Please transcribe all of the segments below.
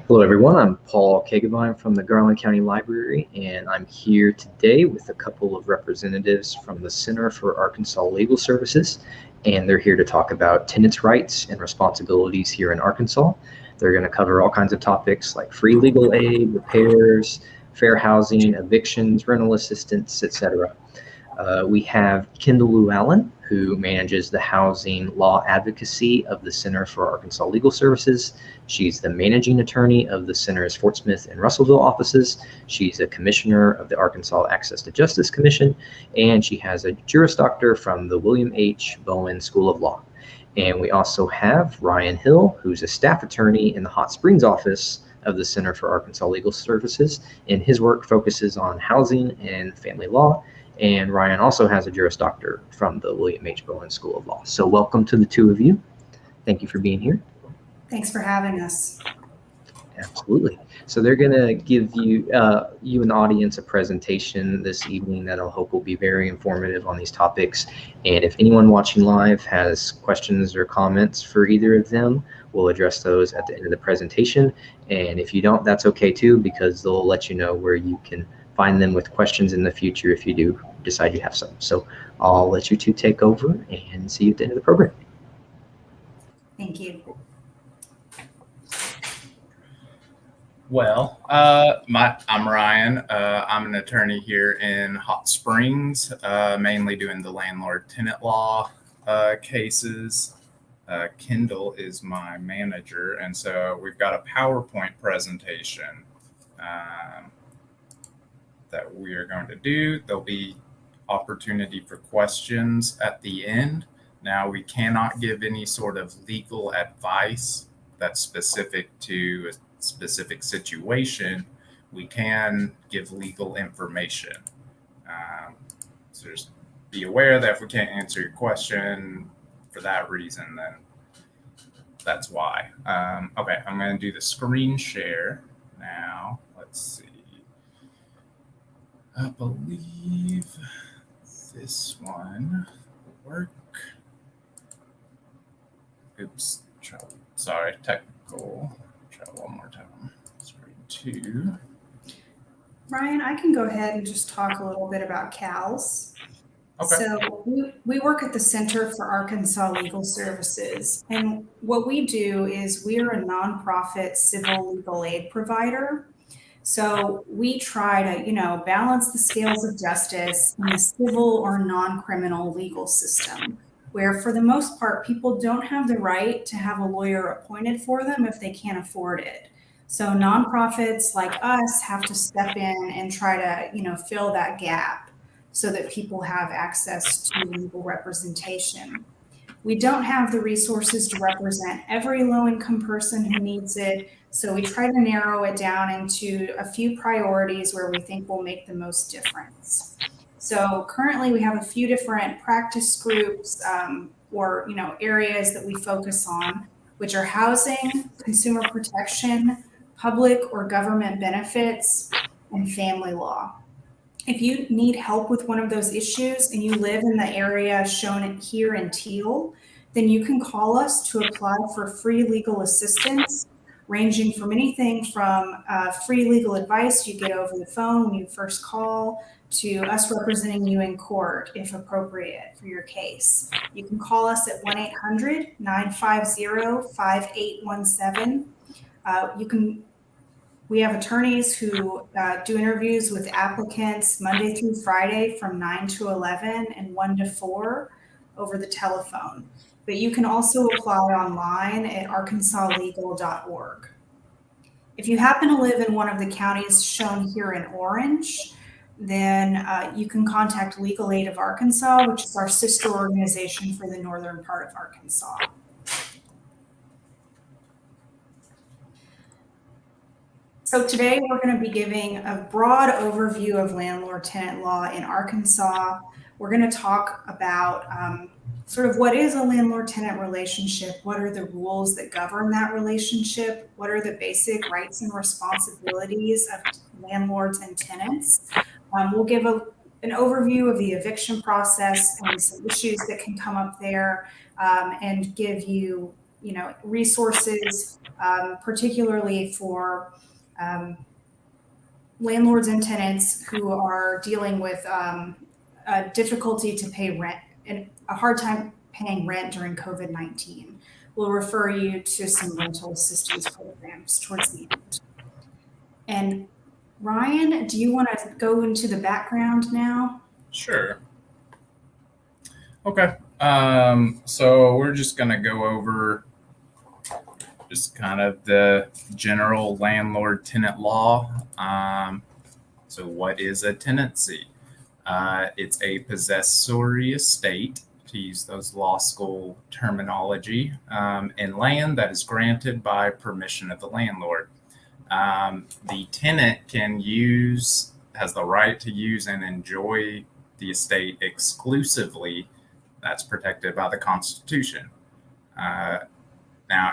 Hello, everyone. I'm Paul Kagavine from the Garland County Library, and I'm here today with a couple of representatives from the Center for Arkansas Legal Services, and they're here to talk about tenants' rights and responsibilities here in Arkansas. They're going to cover all kinds of topics like free legal aid, repairs, fair housing, evictions, rental assistance, etc. We have Kendall Lewellen, who manages the housing law advocacy of the Center for Arkansas Legal Services. She's the managing attorney of the Center's Fort Smith and Russellville offices. She's a commissioner of the Arkansas Access to Justice Commission, and she has a Juris Doctor from the William H. Bowen School of Law. And we also have Ryan Hill, who's a staff attorney in the Hot Springs office of the Center for Arkansas Legal Services, and his work focuses on housing and family law. And Ryan also has a Juris Doctor from the William H. Bowen School of Law. So welcome to the two of you. Thank you for being here. Thanks for having us. Absolutely. So they're going to give you an audience a presentation this evening that I hope will be very informative on these topics. And if anyone watching live has questions or comments for either of them, we'll address those at the end of the presentation. And if you don't, that's okay too, because they'll let you know where you can find them with questions in the future if you do decide you have some. So I'll let you two take over and see you at the end of the program. Thank you. Well, I'm Ryan. I'm an attorney here in Hot Springs, mainly doing the landlord-tenant law cases. Kendall is my manager, and so we've got a PowerPoint presentation that we are going to do. There'll be opportunity for questions at the end. Now, we cannot give any sort of legal advice that's specific to a specific situation. We can give legal information. So just be aware that if we can't answer your question for that reason, then that's why. Okay, I'm going to do the screen share now. Let's see. I believe this one will work. Oops, sorry, technical. Try one more time. Screen 2. Ryan, I can go ahead and just talk a little bit about CALS. Okay. So we work at the Center for Arkansas Legal Services, and what we do is we are a nonprofit civil legal aid provider. So we try to, balance the scales of justice in the civil or non-criminal legal system, where for the most part, people don't have the right to have a lawyer appointed for them if they can't afford it. So nonprofits like us have to step in and try to, fill that gap so that people have access to legal representation. We don't have the resources to represent every low-income person who needs it, so we try to narrow it down into a few priorities where we think will make the most difference. So currently we have a few different practice groups or areas that we focus on, which are housing, consumer protection, public or government benefits, and family law. If you need help with one of those issues and you live in the area shown here in teal, then you can call us to apply for free legal assistance, ranging from anything from free legal advice you get over the phone when you first call to us representing you in court if appropriate for your case. You can call us at 1-800-950-5817. We have attorneys who do interviews with applicants Monday through Friday from 9 to 11 and 1 to 4 over the telephone. But you can also apply online at arkansaslegal.org. If you happen to live in one of the counties shown here in orange, then you can contact Legal Aid of Arkansas, which is our sister organization for the northern part of Arkansas. So today we're going to be giving a broad overview of landlord-tenant law in Arkansas. We're going to talk about sort of what is a landlord-tenant relationship, what are the rules that govern that relationship, what are the basic rights and responsibilities of landlords and tenants. We'll give an overview of the eviction process and some issues that can come up there, and give you, resources particularly for landlords and tenants who are dealing with a difficulty to pay rent and a hard time paying rent during COVID-19. We'll refer you to some rental assistance programs towards the end. And Ryan, do you want to go into the background now? Sure. Okay. So we're just going to go over just kind of the general landlord-tenant law. So what is a tenancy? It's a possessory estate, to use those law school terminology, in land that is granted by permission of the landlord. The tenant has the right to use and enjoy the estate exclusively. That's protected by the Constitution. Now,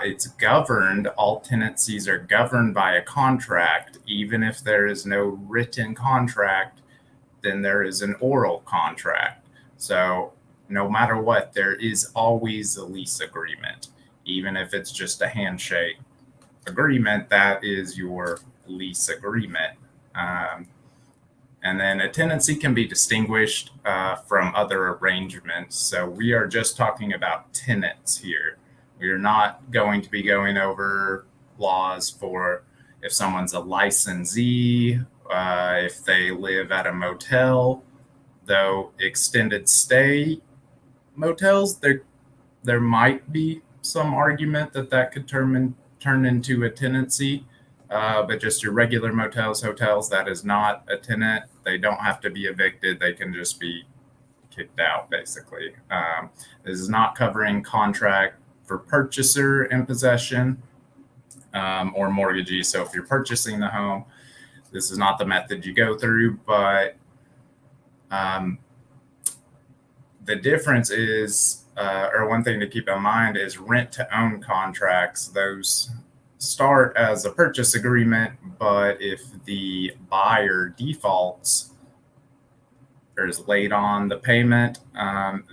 all tenancies are governed by a contract. Even if there is no written contract, then there is an oral contract. So no matter what, there is always a lease agreement. Even if it's just a handshake agreement, that is your lease agreement. And then a tenancy can be distinguished from other arrangements. So we are just talking about tenants here. We are not going to be going over laws for if someone's a licensee, if they live at a motel, though extended stay motels, there might be some argument that could turn into a tenancy. But just your regular motels, hotels, that is not a tenant. They don't have to be evicted. They can just be kicked out, basically. This is not covering contract for purchaser in possession or mortgagee. So if you're purchasing the home, this is not the method you go through. But the difference is, or one thing to keep in mind is rent-to-own contracts. Those start as a purchase agreement, but if the buyer defaults or is late on the payment,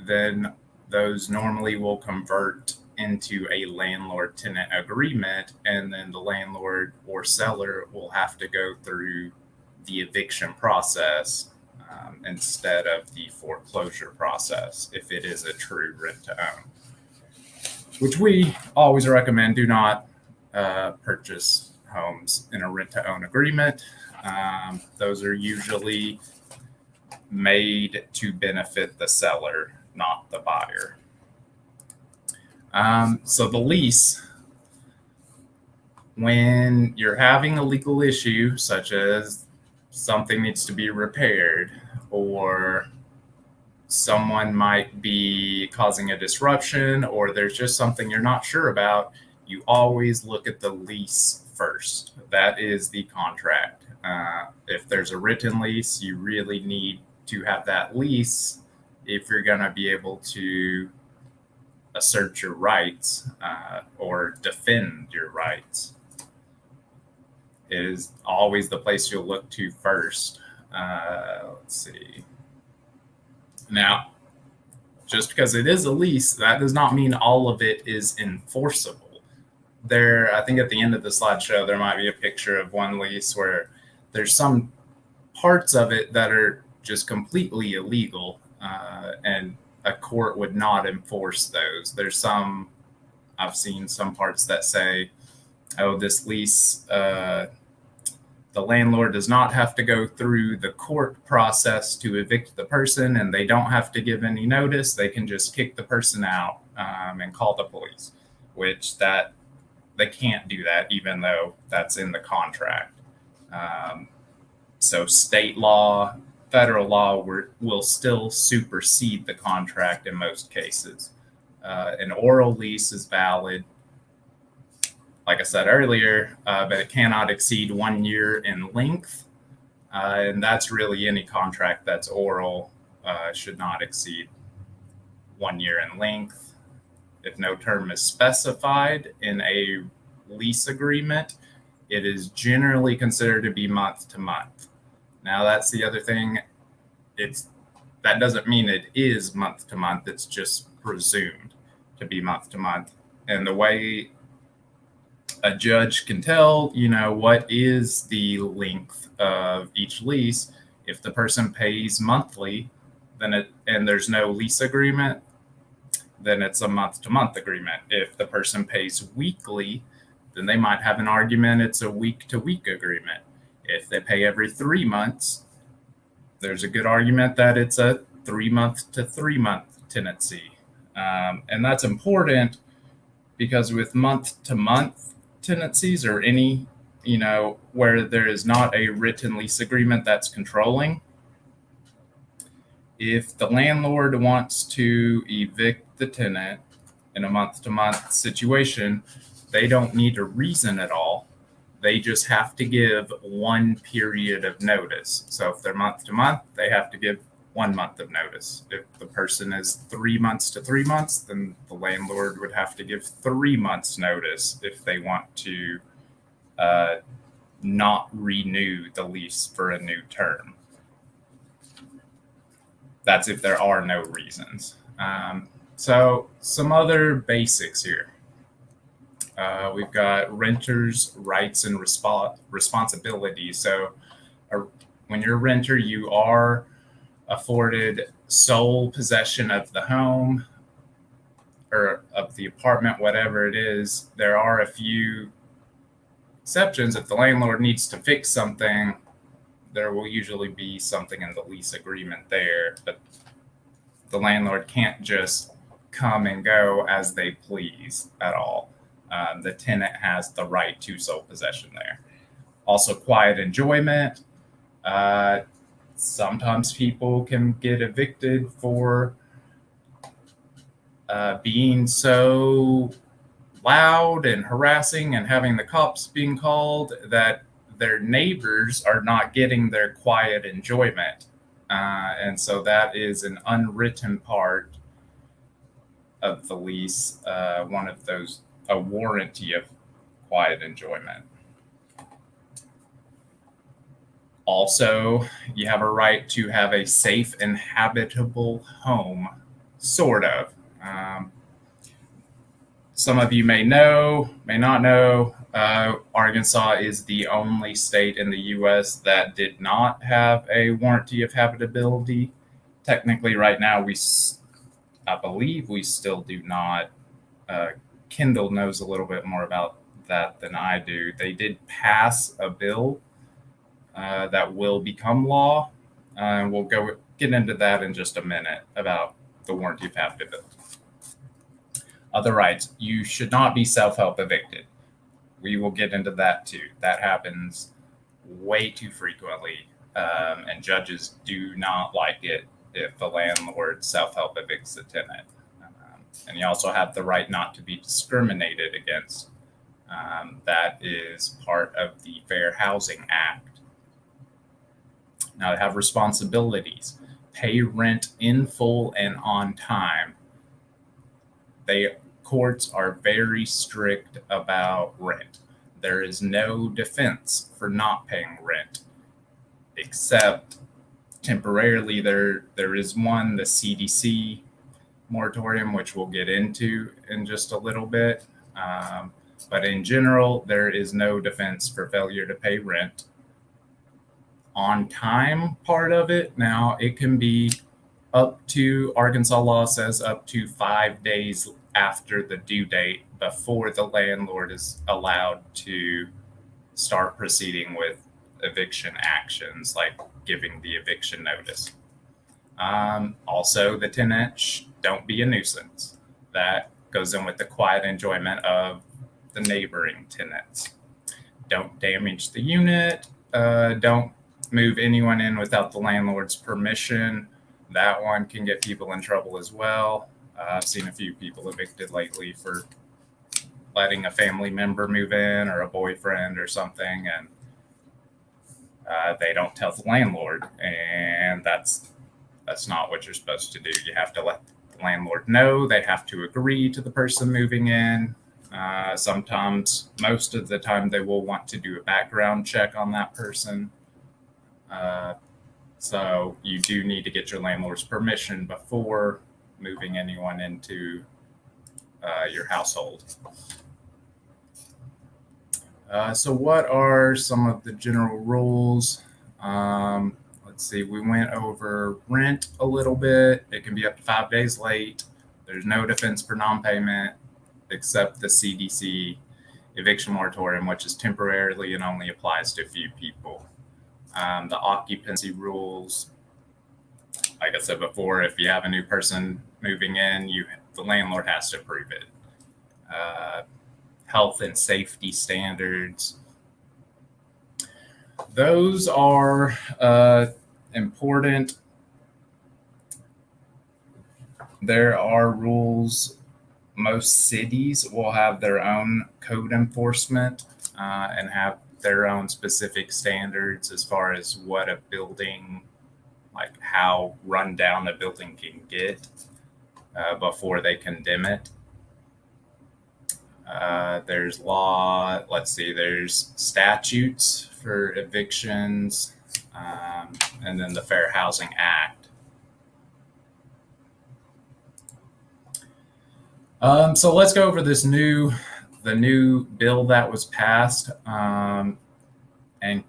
then those normally will convert into a landlord-tenant agreement, and then the landlord or seller will have to go through the eviction process instead of the foreclosure process if it is a true rent-to-own, which we always recommend. Do not purchase homes in a rent-to-own agreement. Those are usually made to benefit the seller, not the buyer. So the lease, when you're having a legal issue, such as something needs to be repaired or someone might be causing a disruption or there's just something you're not sure about, you always look at the lease first. That is the contract. If there's a written lease, you really need to have that lease if you're going to be able to assert your rights or defend your rights. It is always the place you'll look to first. Let's see. Now, just because it is a lease, that does not mean all of it is enforceable. There, I think at the end of the slideshow, there might be a picture of one lease where there's some parts of it that are just completely illegal, and a court would not enforce those. I've seen some parts that say, oh, this lease, the landlord does not have to go through the court process to evict the person, and they don't have to give any notice. They can just kick the person out and call the police, which they can't do that, even though that's in the contract. So state law, federal law will still supersede the contract in most cases. An oral lease is valid, like I said earlier, but it cannot exceed 1 year in length. And that's really any contract that's oral should not exceed 1 year in length. If no term is specified in a lease agreement, it is generally considered to be month to month. Now, that's the other thing. That doesn't mean it is month to month. It's just presumed to be month to month. And the way a judge can tell, what is the length of each lease. If the person pays monthly, and there's no lease agreement, then it's a month-to-month agreement. If the person pays weekly, then they might have an argument it's a week-to-week agreement. If they pay every 3 months, there's a good argument that it's a 3-month to 3-month tenancy. And that's important because with month-to-month tenancies or any, where there is not a written lease agreement that's controlling, if the landlord wants to evict the tenant in a month-to-month situation, they don't need a reason at all. They just have to give 1 period of notice. So if they're month-to-month, they have to give 1 month of notice. If the person is 3 months to 3 months, then the landlord would have to give 3 months notice if they want to not renew the lease for a new term. That's if there are no reasons. So some other basics here. We've got renters' rights and responsibilities. So when you're a renter, you are afforded sole possession of the home or of the apartment, whatever it is. There are a few exceptions. If the landlord needs to fix something, there will usually be something in the lease agreement there, but the landlord can't just come and go as they please at all. The tenant has the right to sole possession there. Also, quiet enjoyment. Sometimes people can get evicted for being so loud and harassing and having the cops being called that their neighbors are not getting their quiet enjoyment. And so that is an unwritten part of the lease, one of those, a warranty of quiet enjoyment. Also, you have a right to have a safe and habitable home, sort of. Some of you may know, may not know, Arkansas is the only state in the U.S. that did not have a warranty of habitability. Technically, right now, I believe we still do not. Kendall knows a little bit more about that than I do. They did pass a bill that will become law. And we'll get into that in just a minute about the warranty of habitability. Other rights, you should not be self-help evicted. We will get into that too. That happens way too frequently, and judges do not like it if the landlord self-help evicts a tenant. And you also have the right not to be discriminated against. That is part of the Fair Housing Act. Now, they have responsibilities. Pay rent in full and on time. Courts are very strict about rent. There is no defense for not paying rent, except temporarily there is one, the CDC moratorium, which we'll get into in just a little bit. But in general, there is no defense for failure to pay rent. On time part of it, now it can be up to, Arkansas law says up to 5 days after the due date before the landlord is allowed to start proceeding with eviction actions, like giving the eviction notice. Also, the tenant, don't be a nuisance. That goes in with the quiet enjoyment of the neighboring tenants. Don't damage the unit. Don't move anyone in without the landlord's permission. That one can get people in trouble as well. I've seen a few people evicted lately for letting a family member move in or a boyfriend or something, and they don't tell the landlord, and that's not what you're supposed to do. You have to let the landlord know. They have to agree to the person moving in. Sometimes, most of the time, they will want to do a background check on that person. So you do need to get your landlord's permission before moving anyone into your household. So what are some of the general rules? Let's see, we went over rent a little bit. It can be up to 5 days late. There's no defense for non-payment except the CDC eviction moratorium, which is temporarily and only applies to a few people. The occupancy rules, like I said before, if you have a new person moving in, the landlord has to approve it. Health and safety standards. Those are important. There are rules. Most cities will have their own code enforcement and have their own specific standards as far as what a building, like how run down a building can get before they condemn it. There's law, there's statutes for evictions, and then the Fair Housing Act. So let's go over the new bill that was passed. And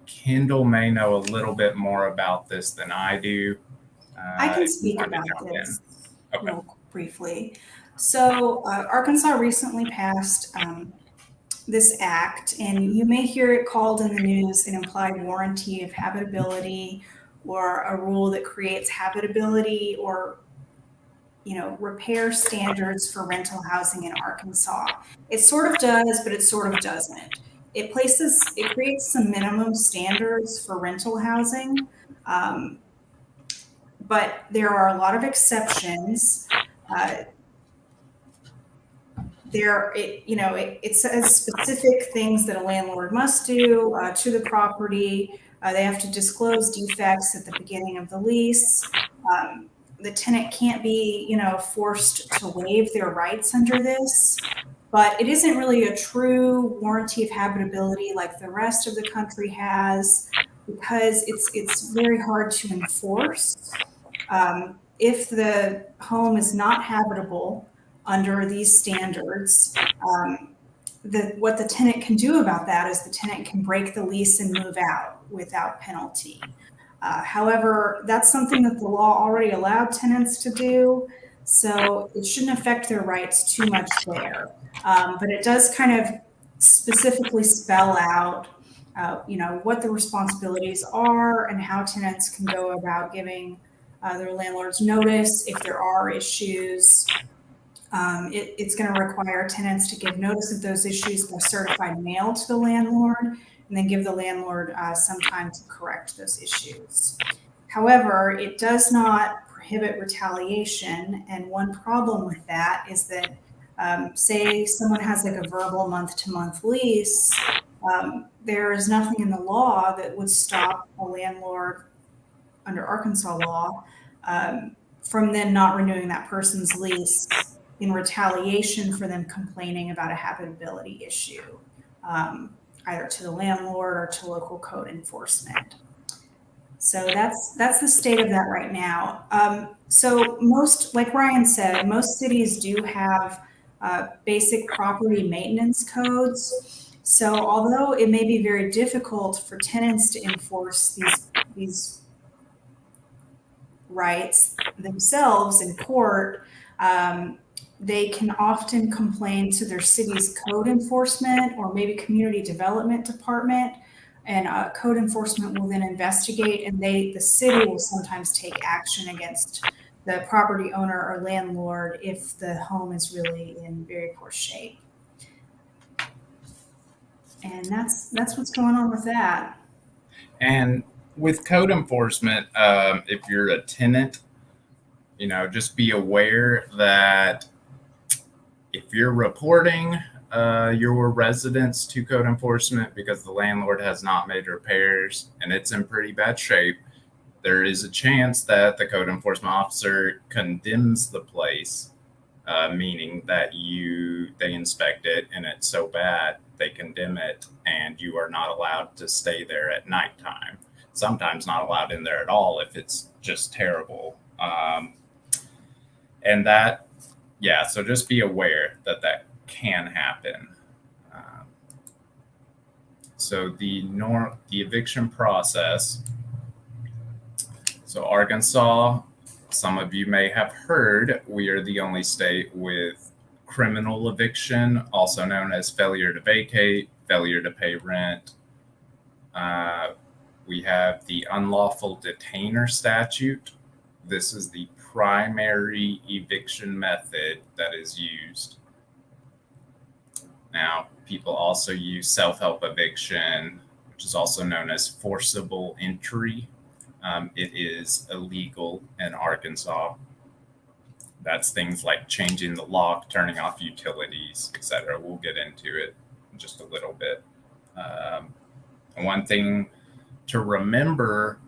Kendall may know a little bit more about this than I do. I can speak about this Okay. real briefly. So Arkansas recently passed this act, and you may hear it called in the news an implied warranty of habitability, or a rule that creates habitability or repair standards for rental housing in Arkansas. It sort of does, but it sort of doesn't. It creates some minimum standards for rental housing, but there are a lot of exceptions. It says specific things that a landlord must do to the property. They have to disclose defects at the beginning of the lease. The tenant can't be, forced to waive their rights under this, but it isn't really a true warranty of habitability like the rest of the country has, because it's very hard to enforce. If the home is not habitable under these standards, what the tenant can do about that is the tenant can break the lease and move out without penalty. However, that's something that the law already allowed tenants to do, so it shouldn't affect their rights too much there. But it does kind of specifically spell out, what the responsibilities are and how tenants can go about giving their landlords notice if there are issues. It's going to require tenants to give notice of those issues by certified mail to the landlord, and then give the landlord some time to correct those issues. However, it does not prohibit retaliation, and one problem with that is that, say someone has like a verbal month-to-month lease, there is nothing in the law that would stop a landlord under Arkansas law from then not renewing that person's lease in retaliation for them complaining about a habitability issue, either to the landlord or to local code enforcement. So that's the state of that right now. So like Ryan said, most cities do have basic property maintenance codes. So although it may be very difficult for tenants to enforce these rights themselves in court, they can often complain to their city's code enforcement or maybe community development department, and code enforcement will then investigate, and the city will sometimes take action against the property owner or landlord if the home is really in very poor shape. And that's what's going on with that. And with code enforcement, if you're a tenant, just be aware that if you're reporting your residence to code enforcement because the landlord has not made repairs and it's in pretty bad shape, there is a chance that the code enforcement officer condemns the place, meaning that they inspect it and it's so bad they condemn it and you are not allowed to stay there at nighttime. Sometimes not allowed in there at all if it's just terrible. And so just be aware that can happen. So the eviction process. So Arkansas, some of you may have heard, we are the only state with criminal eviction, also known as failure to vacate, failure to pay rent. We have the unlawful detainer statute. This is the primary eviction method that is used. Now, people also use self-help eviction, which is also known as forcible entry. It is illegal in Arkansas. That's things like changing the lock, turning off utilities, etc. We'll get into it in just a little bit. One thing to remember,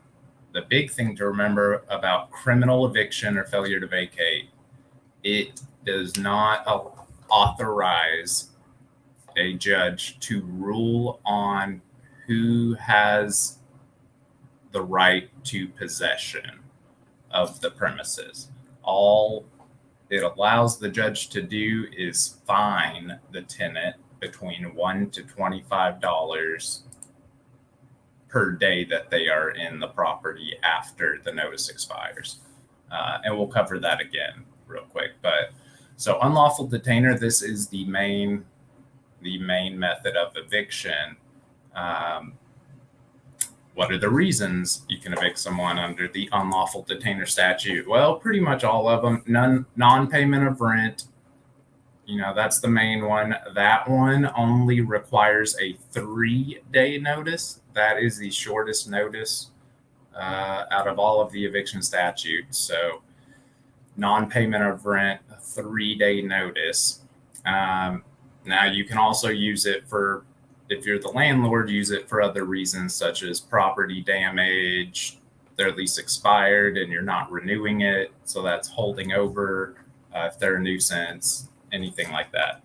the big thing to remember about criminal eviction or failure to vacate, it does not authorize a judge to rule on who has the right to possession of the premises. All it allows the judge to do is fine the tenant between $1 to $25 per day that they are in the property after the notice expires. And we'll cover that again real quick. But so unlawful detainer, this is the main method of eviction. What are the reasons you can evict someone under the unlawful detainer statute? Well, pretty much all of them. Non-payment of rent, that's the main one. That one only requires a 3-day notice. That is the shortest notice out of all of the eviction statutes. So non-payment of rent, a 3-day notice. Now you can also use it for, if you're the landlord, use it for other reasons such as property damage, their lease expired and you're not renewing it. So that's holding over if they're a nuisance, anything like that.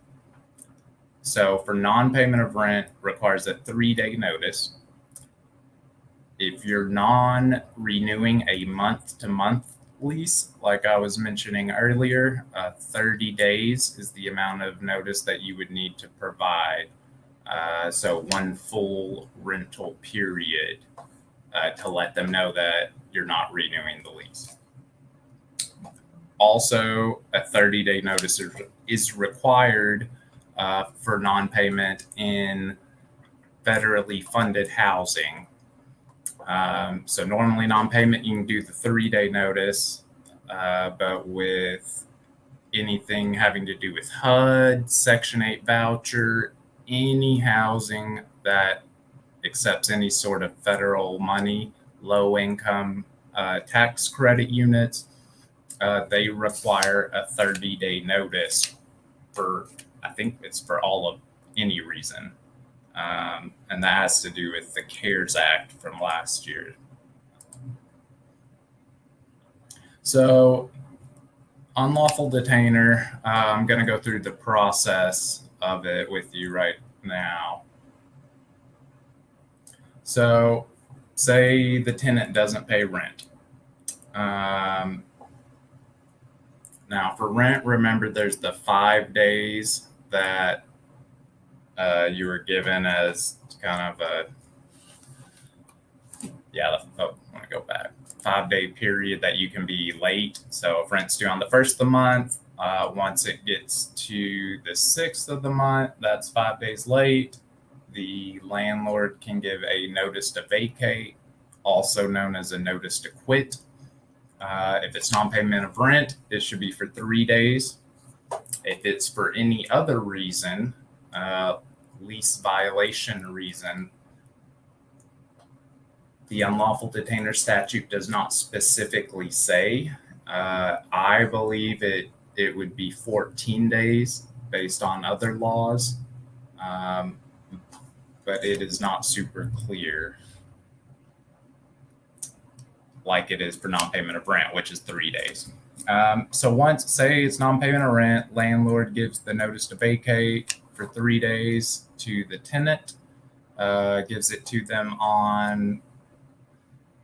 So for non-payment of rent requires a 3-day notice. If you're non-renewing a month-to-month lease, like I was mentioning earlier, 30 days is the amount of notice that you would need to provide. So one full rental period to let them know that you're not renewing the lease. Also, a 30-day notice is required for non-payment in federally funded housing. So normally non-payment, you can do the 3-day notice, but with anything having to do with HUD, Section 8 voucher, any housing that accepts any sort of federal money, low income tax credit units, they require a 30-day notice for, I think it's for all of any reason. And that has to do with the CARES Act from last year. So unlawful detainer, I'm going to go through the process of it with you right now. So say the tenant doesn't pay rent. Now for rent, remember there's the 5 days that you were given as kind of a, I want to go back. 5-day period that you can be late. So if rent's due on the 1st of the month, once it gets to the 6th of the month, that's 5 days late. The landlord can give a notice to vacate, also known as a notice to quit. If it's non-payment of rent, it should be for 3 days. If it's for any other reason, lease violation reason, the unlawful detainer statute does not specifically say. I believe it would be 14 days based on other laws, but it is not super clear like it is for non-payment of rent, which is 3 days. So once, say it's non-payment of rent, landlord gives the notice to vacate for 3 days to the tenant, gives it to them on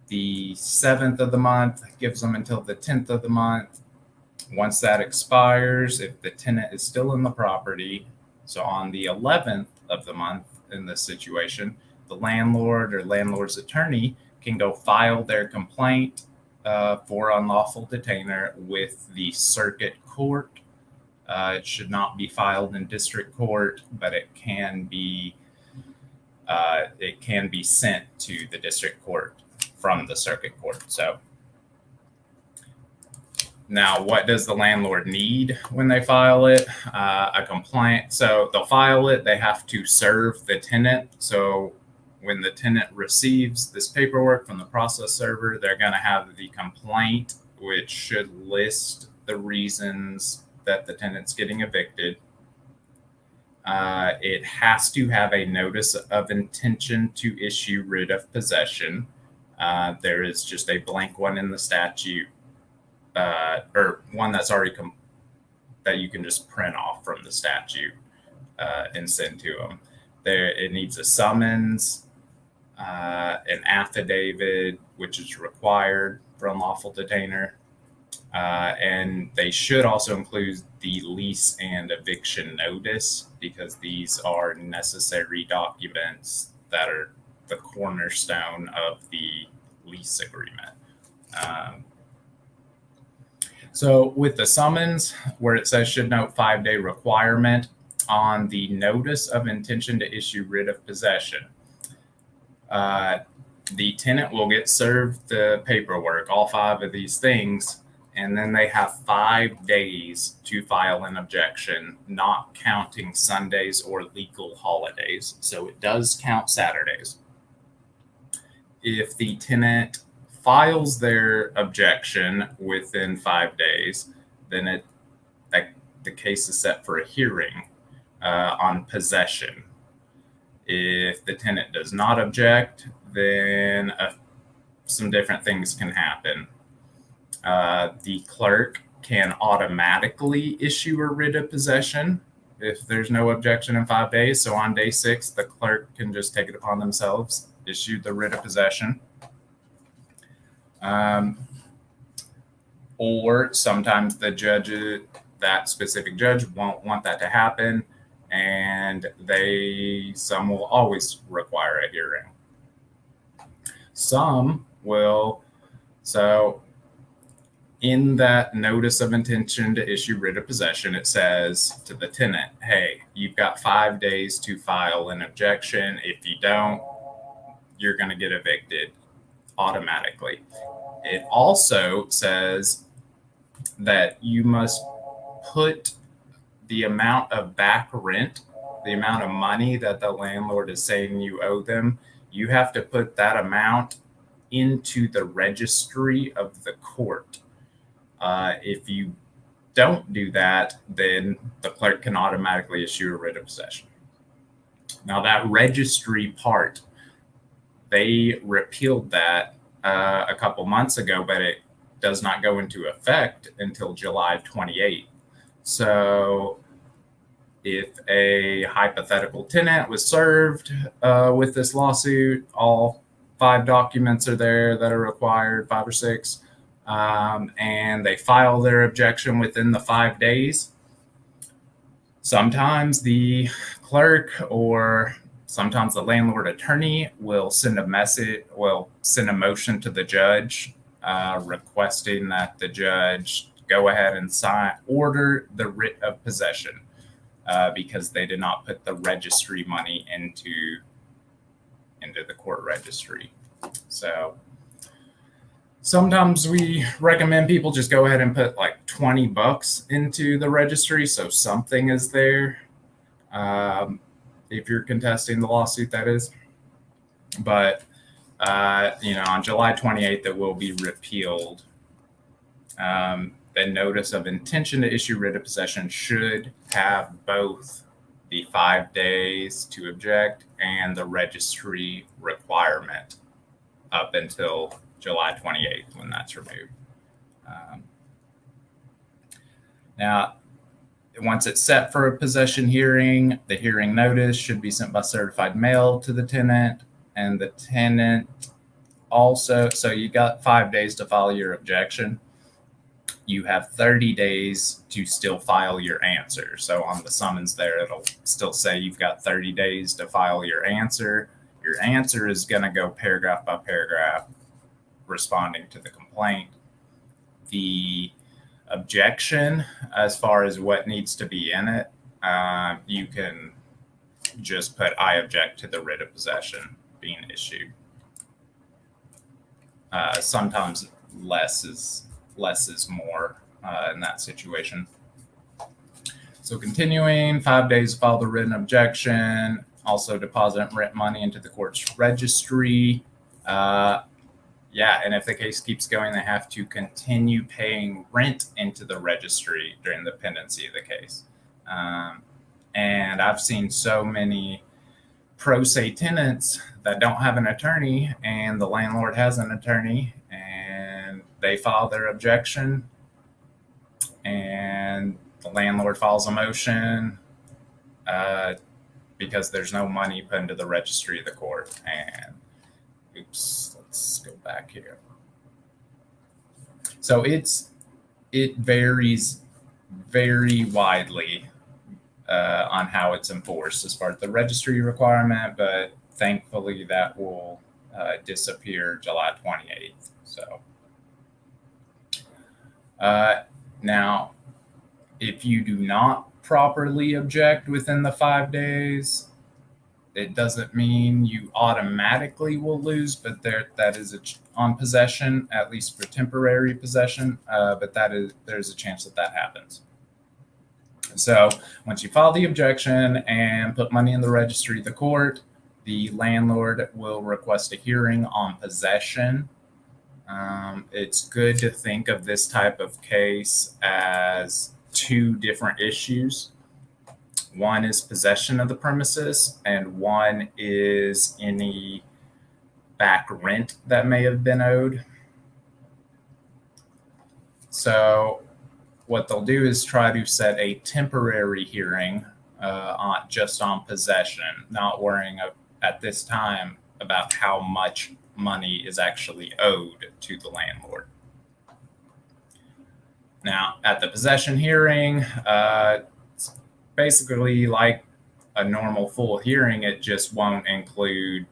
the 7th of the month, gives them until the 10th of the month. Once that expires, if the tenant is still in the property, so on the 11th of the month in this situation, the landlord or landlord's attorney can go file their complaint for unlawful detainer with the circuit court. It should not be filed in district court, but it can be sent to the district court from the circuit court. So now, what does the landlord need when they file it? A complaint. So they'll file it. They have to serve the tenant. So when the tenant receives this paperwork from the process server, they're going to have the complaint, which should list the reasons that the tenant's getting evicted. It has to have a notice of intention to issue writ of possession. There is just a blank one in the statute. Or one that's already that you can just print off from the statute and send to them. It needs a summons, an affidavit, which is required for unlawful detainer, and they should also include the lease and eviction notice, because these are necessary documents that are the cornerstone of the lease agreement. So with the summons, where it says should note 5-day requirement, on the notice of intention to issue writ of possession, the tenant will get served the paperwork, all 5 of these things, and then they have 5 days to file an objection, not counting Sundays or legal holidays. So it does count Saturdays. If the tenant files their objection within 5 days, then the case is set for a hearing on possession. If the tenant does not object, then some different things can happen. The clerk can automatically issue a writ of possession if there's no objection in 5 days. So on day 6, the clerk can just take it upon themselves, issue the writ of possession. Or sometimes the judge, that specific judge, won't want that to happen, and some will always require a hearing. Some will. So in that notice of intention to issue writ of possession, it says to the tenant, hey, you've got 5 days to file an objection. If you don't, you're going to get evicted automatically. It also says that you must put the amount of back rent, the amount of money that the landlord is saying you owe them, you have to put that amount into the registry of the court. If you don't do that, then the clerk can automatically issue a writ of possession. Now, that registry part, they repealed that a couple months ago, but it does not go into effect until July 28th. So if a hypothetical tenant was served with this lawsuit, all 5 documents are there that are required, 5 or 6, and they file their objection within the 5 days, sometimes the clerk or sometimes the landlord attorney will send a motion to the judge requesting that the judge go ahead and order the writ of possession because they did not put the registry money into the court registry. So sometimes we recommend people just go ahead and put like $20 into the registry so something is there. If you're contesting the lawsuit, that is. But, on July 28th, it will be repealed. The notice of intention to issue writ of possession should have both the 5 days to object and the registry requirement up until July 28th when that's removed. Now, once it's set for a possession hearing, the hearing notice should be sent by certified mail to the tenant, and the tenant also, so you got 5 days to file your objection. You have 30 days to still file your answer. So on the summons there, it'll still say you've got 30 days to file your answer. Your answer is going to go paragraph by paragraph, responding to the complaint. The objection, as far as what needs to be in it, you can just put, I object to the writ of possession being issued. Sometimes less is more in that situation. So continuing, 5 days to file the written objection, also deposit rent money into the court's registry. And if the case keeps going, they have to continue paying rent into the registry during the pendency of the case. And I've seen so many pro se tenants that don't have an attorney, and the landlord has an attorney, and they file their objection, and the landlord files a motion because there's no money put into the registry of the court. And let's go back here. So it varies very widely on how it's enforced as far as the registry requirement, but thankfully that will disappear July 28th. So now, if you do not properly object within the 5 days, it doesn't mean you automatically will lose, but that is on possession, at least for temporary possession. But there's a chance that happens. So once you file the objection and put money in the registry of the court, the landlord will request a hearing on possession. It's good to think of this type of case as two different issues. One is possession of the premises, and one is any back rent that may have been owed. So what they'll do is try to set a temporary hearing just on possession, not worrying at this time about how much money is actually owed to the landlord. Now, at the possession hearing, it's basically like a normal full hearing. It just won't include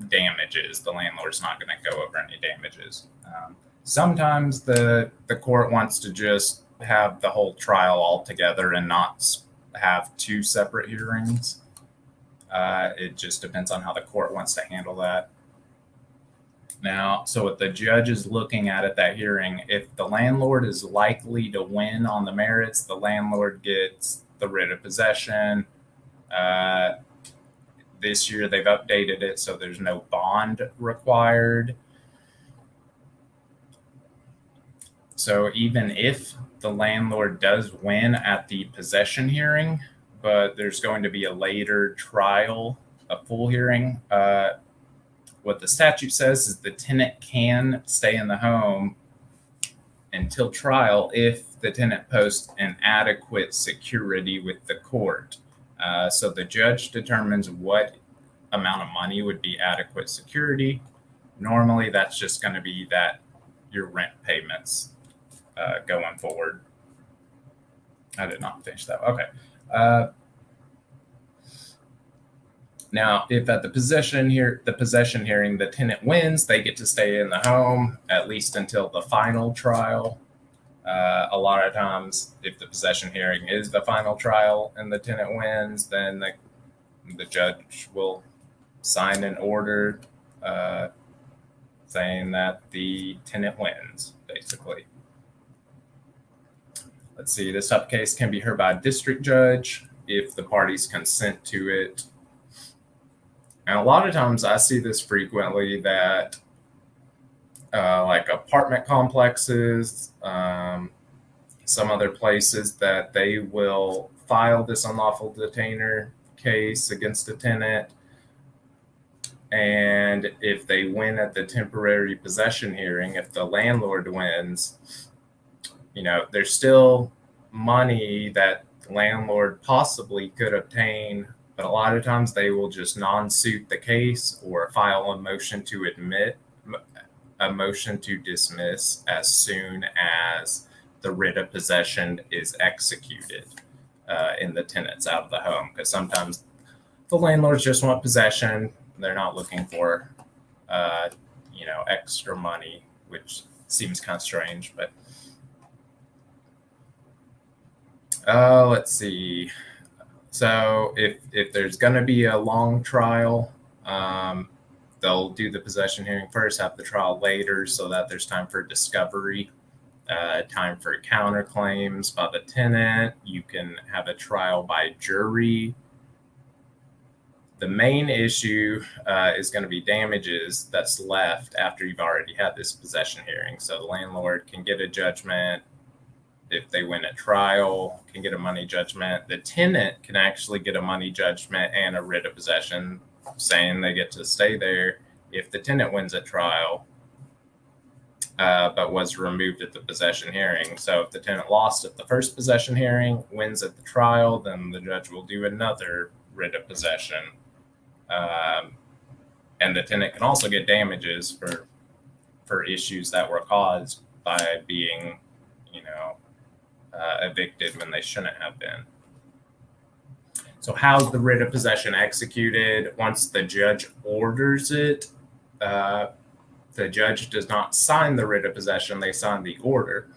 damages. The landlord's not going to go over any damages. Sometimes the court wants to just have the whole trial all together and not have two separate hearings. It just depends on how the court wants to handle that. Now, so what the judge is looking at that hearing, if the landlord is likely to win on the merits, the landlord gets the writ of possession. This year they've updated it so there's no bond required. So even if the landlord does win at the possession hearing, but there's going to be a later trial, a full hearing, what the statute says is the tenant can stay in the home until trial if the tenant posts an adequate security with the court. So the judge determines what amount of money would be adequate security. Normally, that's just going to be that your rent payments going forward. I did not finish that. Okay. Now, if at the possession hearing, the tenant wins, they get to stay in the home at least until the final trial. A lot of times, if the possession hearing is the final trial and the tenant wins, then the judge will sign an order saying that the tenant wins, basically. Let's see, this type of case can be heard by a district judge if the parties consent to it. And a lot of times I see this frequently that like apartment complexes, some other places, that they will file this unlawful detainer case against a tenant. And if they win at the temporary possession hearing, if the landlord wins, there's still money that the landlord possibly could obtain. But a lot of times they will just non-suit the case or file a motion to dismiss as soon as the writ of possession is executed and the tenant's out of the home. Because sometimes the landlords just want possession. They're not looking for, extra money, which seems kind of strange, but let's see. So if there's going to be a long trial, they'll do the possession hearing first, have the trial later, so that there's time for discovery, time for counterclaims by the tenant. You can have a trial by jury. The main issue is going to be damages that's left after you've already had this possession hearing. So the landlord can get a judgment. If they win a trial, can get a money judgment. The tenant can actually get a money judgment and a writ of possession saying they get to stay there if the tenant wins a trial, but was removed at the possession hearing. So if the tenant lost at the first possession hearing, wins at the trial, then the judge will do another writ of possession. And the tenant can also get damages for issues that were caused by being, evicted when they shouldn't have been. So how's the writ of possession executed? Once the judge orders it, the judge does not sign the writ of possession, they sign the order.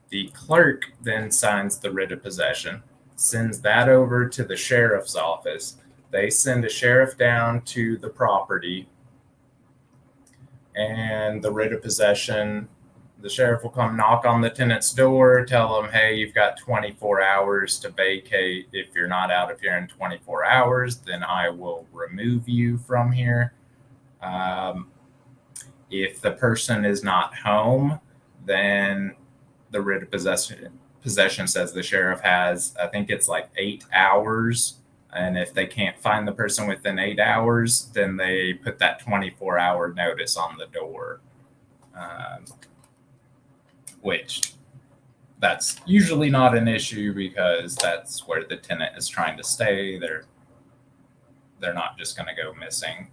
The clerk then signs the writ of possession, sends that over to the sheriff's office. They send a sheriff down to the property, and the writ of possession, the sheriff will come knock on the tenant's door, tell them, hey, you've got 24 hours to vacate. If you're not out of here in 24 hours, then I will remove you from here. If the person is not home, then the writ of possession says the sheriff has, I think it's like 8 hours. And if they can't find the person within 8 hours, then they put that 24-hour notice on the door, which that's usually not an issue because that's where the tenant is trying to stay. They're not just going to go missing.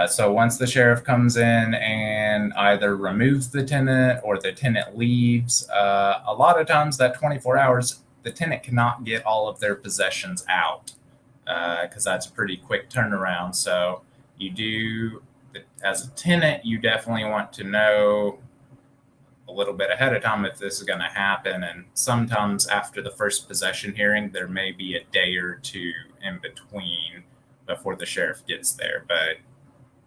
So once the sheriff comes in and either removes the tenant or the tenant leaves, a lot of times that 24 hours, the tenant cannot get all of their possessions out because that's a pretty quick turnaround. So as a tenant, you definitely want to know a little bit ahead of time if this is going to happen. And sometimes after the first possession hearing, there may be a day or two in between before the sheriff gets there, but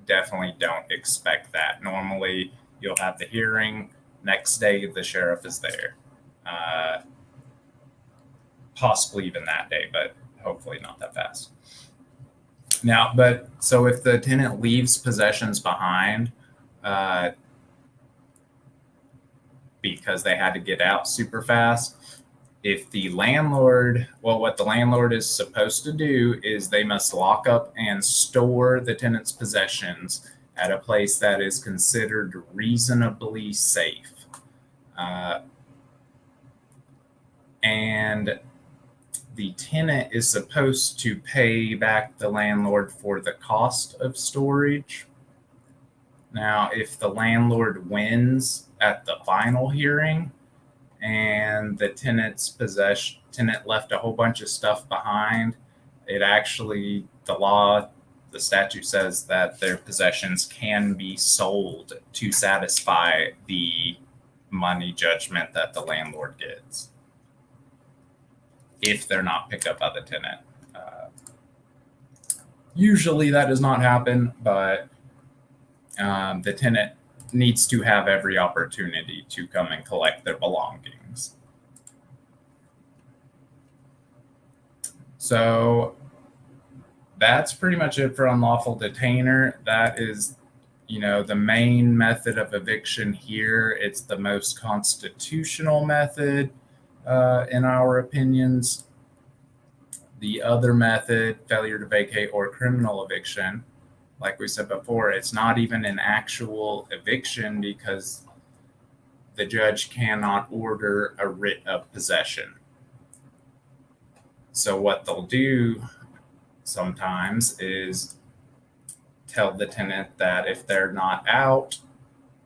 definitely don't expect that. Normally, you'll have the hearing, next day the sheriff is there. Possibly even that day, but hopefully not that fast. So if the tenant leaves possessions behind because they had to get out super fast, if the landlord, what the landlord is supposed to do is they must lock up and store the tenant's possessions at a place that is considered reasonably safe. And the tenant is supposed to pay back the landlord for the cost of storage. Now, if the landlord wins at the final hearing and the tenant left a whole bunch of stuff behind, the statute says that their possessions can be sold to satisfy the money judgment that the landlord gets, if they're not picked up by the tenant. Usually that does not happen, but the tenant needs to have every opportunity to come and collect their belongings. So that's pretty much it for unlawful detainer. That is, the main method of eviction here. It's the most constitutional method in our opinions. The other method, failure to vacate or criminal eviction, like we said before, it's not even an actual eviction because the judge cannot order a writ of possession. So what they'll do sometimes is tell the tenant that if they're not out,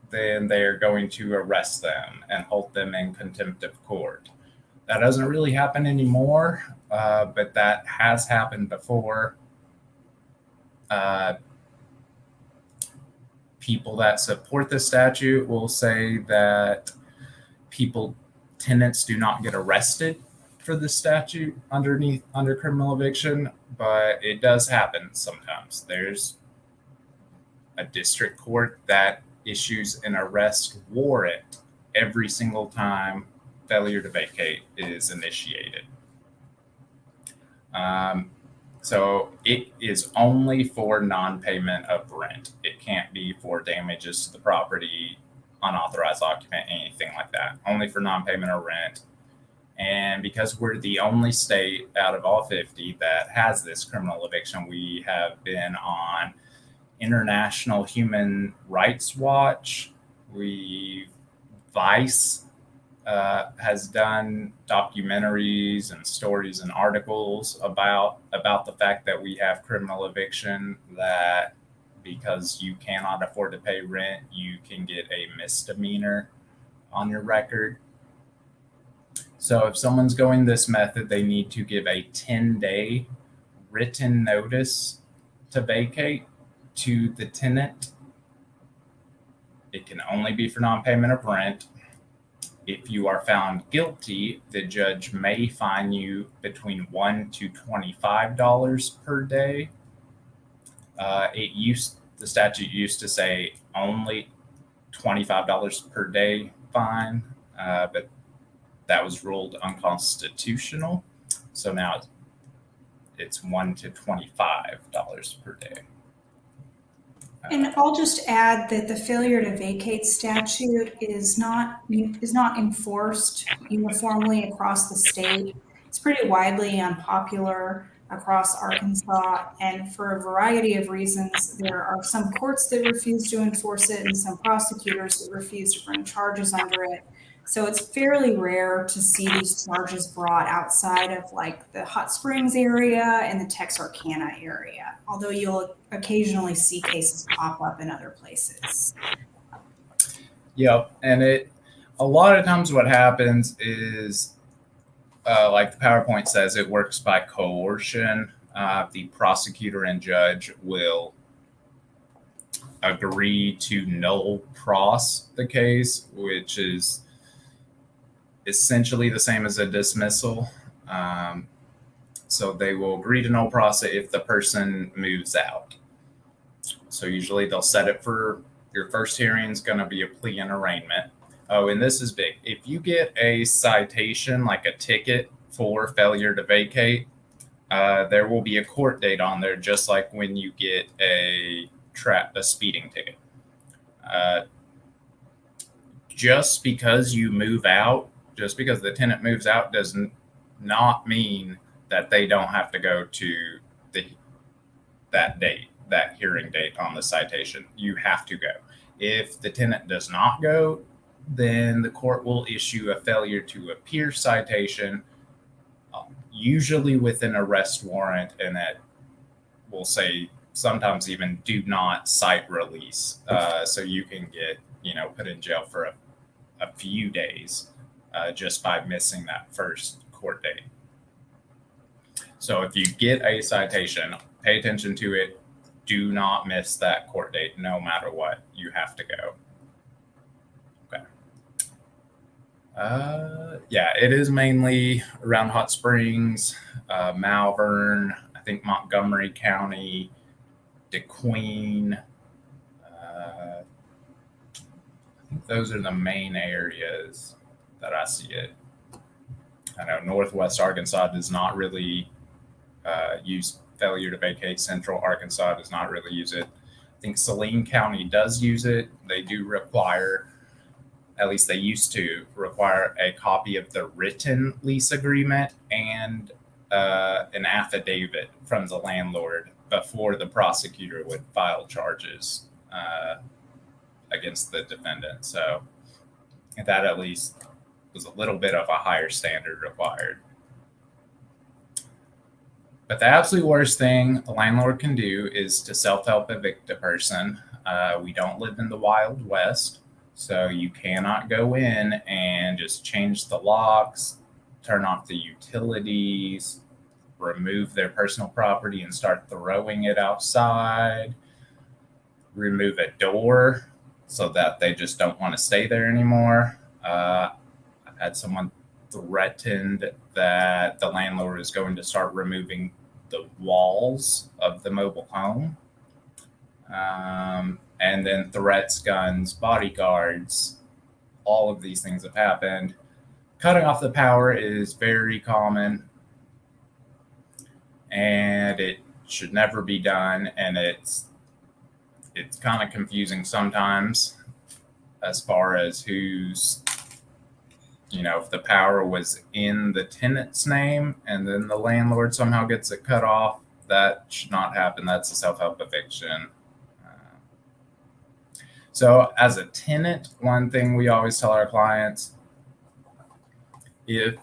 then they're going to arrest them and hold them in contempt of court. That doesn't really happen anymore, but that has happened before. People that support the statute will say that tenants do not get arrested for the statute under criminal eviction, but it does happen sometimes. There's a district court that issues an arrest warrant every single time failure to vacate is initiated. So it is only for non-payment of rent. It can't be for damages to the property, unauthorized occupant, anything like that. Only for non-payment of rent. And because we're the only state out of all 50 that has this criminal eviction, we have been on International Human Rights Watch. Vice has done documentaries and stories and articles about the fact that we have criminal eviction, that because you cannot afford to pay rent, you can get a misdemeanor on your record. So if someone's going this method, they need to give a 10-day written notice to vacate to the tenant. It can only be for non-payment of rent. If you are found guilty, the judge may fine you between $1 to $25 per day. The statute used to say only $25 per day fine, but that was ruled unconstitutional. So now it's $1 to $25 per day. And I'll just add that the failure to vacate statute is not enforced uniformly across the state. It's pretty widely unpopular across Arkansas, and for a variety of reasons, there are some courts that refuse to enforce it and some prosecutors that refuse to bring charges under it. So it's fairly rare to see these charges brought outside of like the Hot Springs area and the Texarkana area, although you'll occasionally see cases pop up in other places. Yep. And a lot of times what happens is, like the PowerPoint says, it works by coercion. The prosecutor and judge will agree to null pros the case, which is essentially the same as a dismissal. So they will agree to null pros if the person moves out. So usually they'll set it for your first hearing is going to be a plea and arraignment. Oh, and this is big. If you get a citation, like a ticket for failure to vacate, there will be a court date on there, just like when you get a speeding ticket. Just because you move out, just because the tenant moves out, does not mean that they don't have to go to that hearing date on the citation. You have to go. If the tenant does not go, then the court will issue a failure to appear citation, usually with an arrest warrant, and that will say sometimes even do not cite release. So you can get, put in jail for a few days just by missing that first court date. So if you get a citation, pay attention to it. Do not miss that court date, no matter what. You have to go. Okay. Yeah, it is mainly around Hot Springs, Malvern, I think Montgomery County, DeQueen. I think those are the main areas that I see it. I know Northwest Arkansas does not really use failure to vacate. Central Arkansas does not really use it. I think Saline County does use it. They do require, at least they used to require, a copy of the written lease agreement and an affidavit from the landlord before the prosecutor would file charges against the defendant. So that at least was a little bit of a higher standard required. But the absolute worst thing a landlord can do is to self-help evict a person. We don't live in the Wild West, so you cannot go in and just change the locks, turn off the utilities, remove their personal property and start throwing it outside, remove a door so that they just don't want to stay there anymore. I had someone threatened that the landlord is going to start removing the walls of the mobile home. And then threats, guns, bodyguards, all of these things have happened. Cutting off the power is very common, and it should never be done. And it's kind of confusing sometimes as far as who's, if the power was in the tenant's name and then the landlord somehow gets it cut off, that should not happen. That's a self-help eviction. So as a tenant, one thing we always tell our clients, if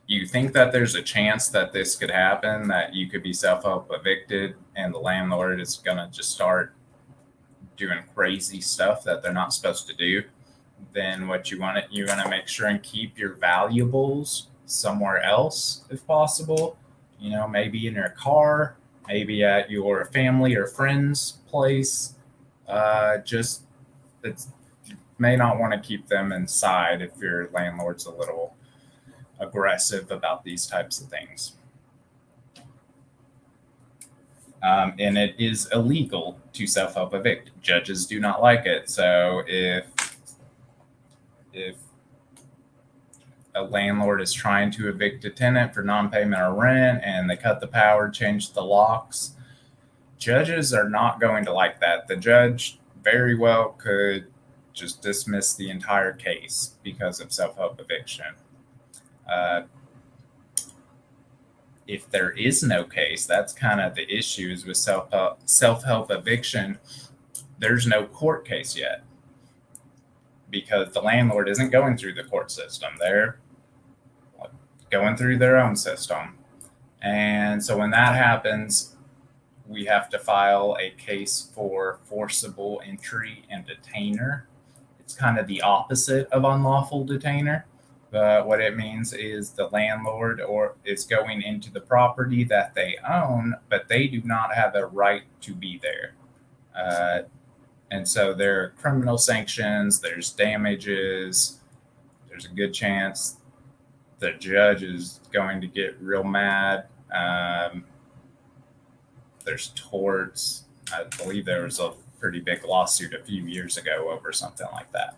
you think that there's a chance that this could happen, that you could be self-help evicted and the landlord is going to just start doing crazy stuff that they're not supposed to do, then what you want to make sure and keep your valuables somewhere else if possible. Maybe in your car, maybe at your family or friend's place. You may not want to keep them inside if your landlord's a little aggressive about these types of things. And it is illegal to self-help evict. Judges do not like it. So if a landlord is trying to evict a tenant for non-payment of rent and they cut the power, change the locks, judges are not going to like that. The judge very well could just dismiss the entire case because of self-help eviction. If there is no case, that's kind of the issues with self-help eviction. There's no court case yet because the landlord isn't going through the court system. They're going through their own system. And so when that happens, we have to file a case for forcible entry and detainer. It's kind of the opposite of unlawful detainer. But what it means is the landlord is going into the property that they own, but they do not have a right to be there. And so there are criminal sanctions, there's damages, there's a good chance the judge is going to get real mad. There's torts. I believe there was a pretty big lawsuit a few years ago over something like that.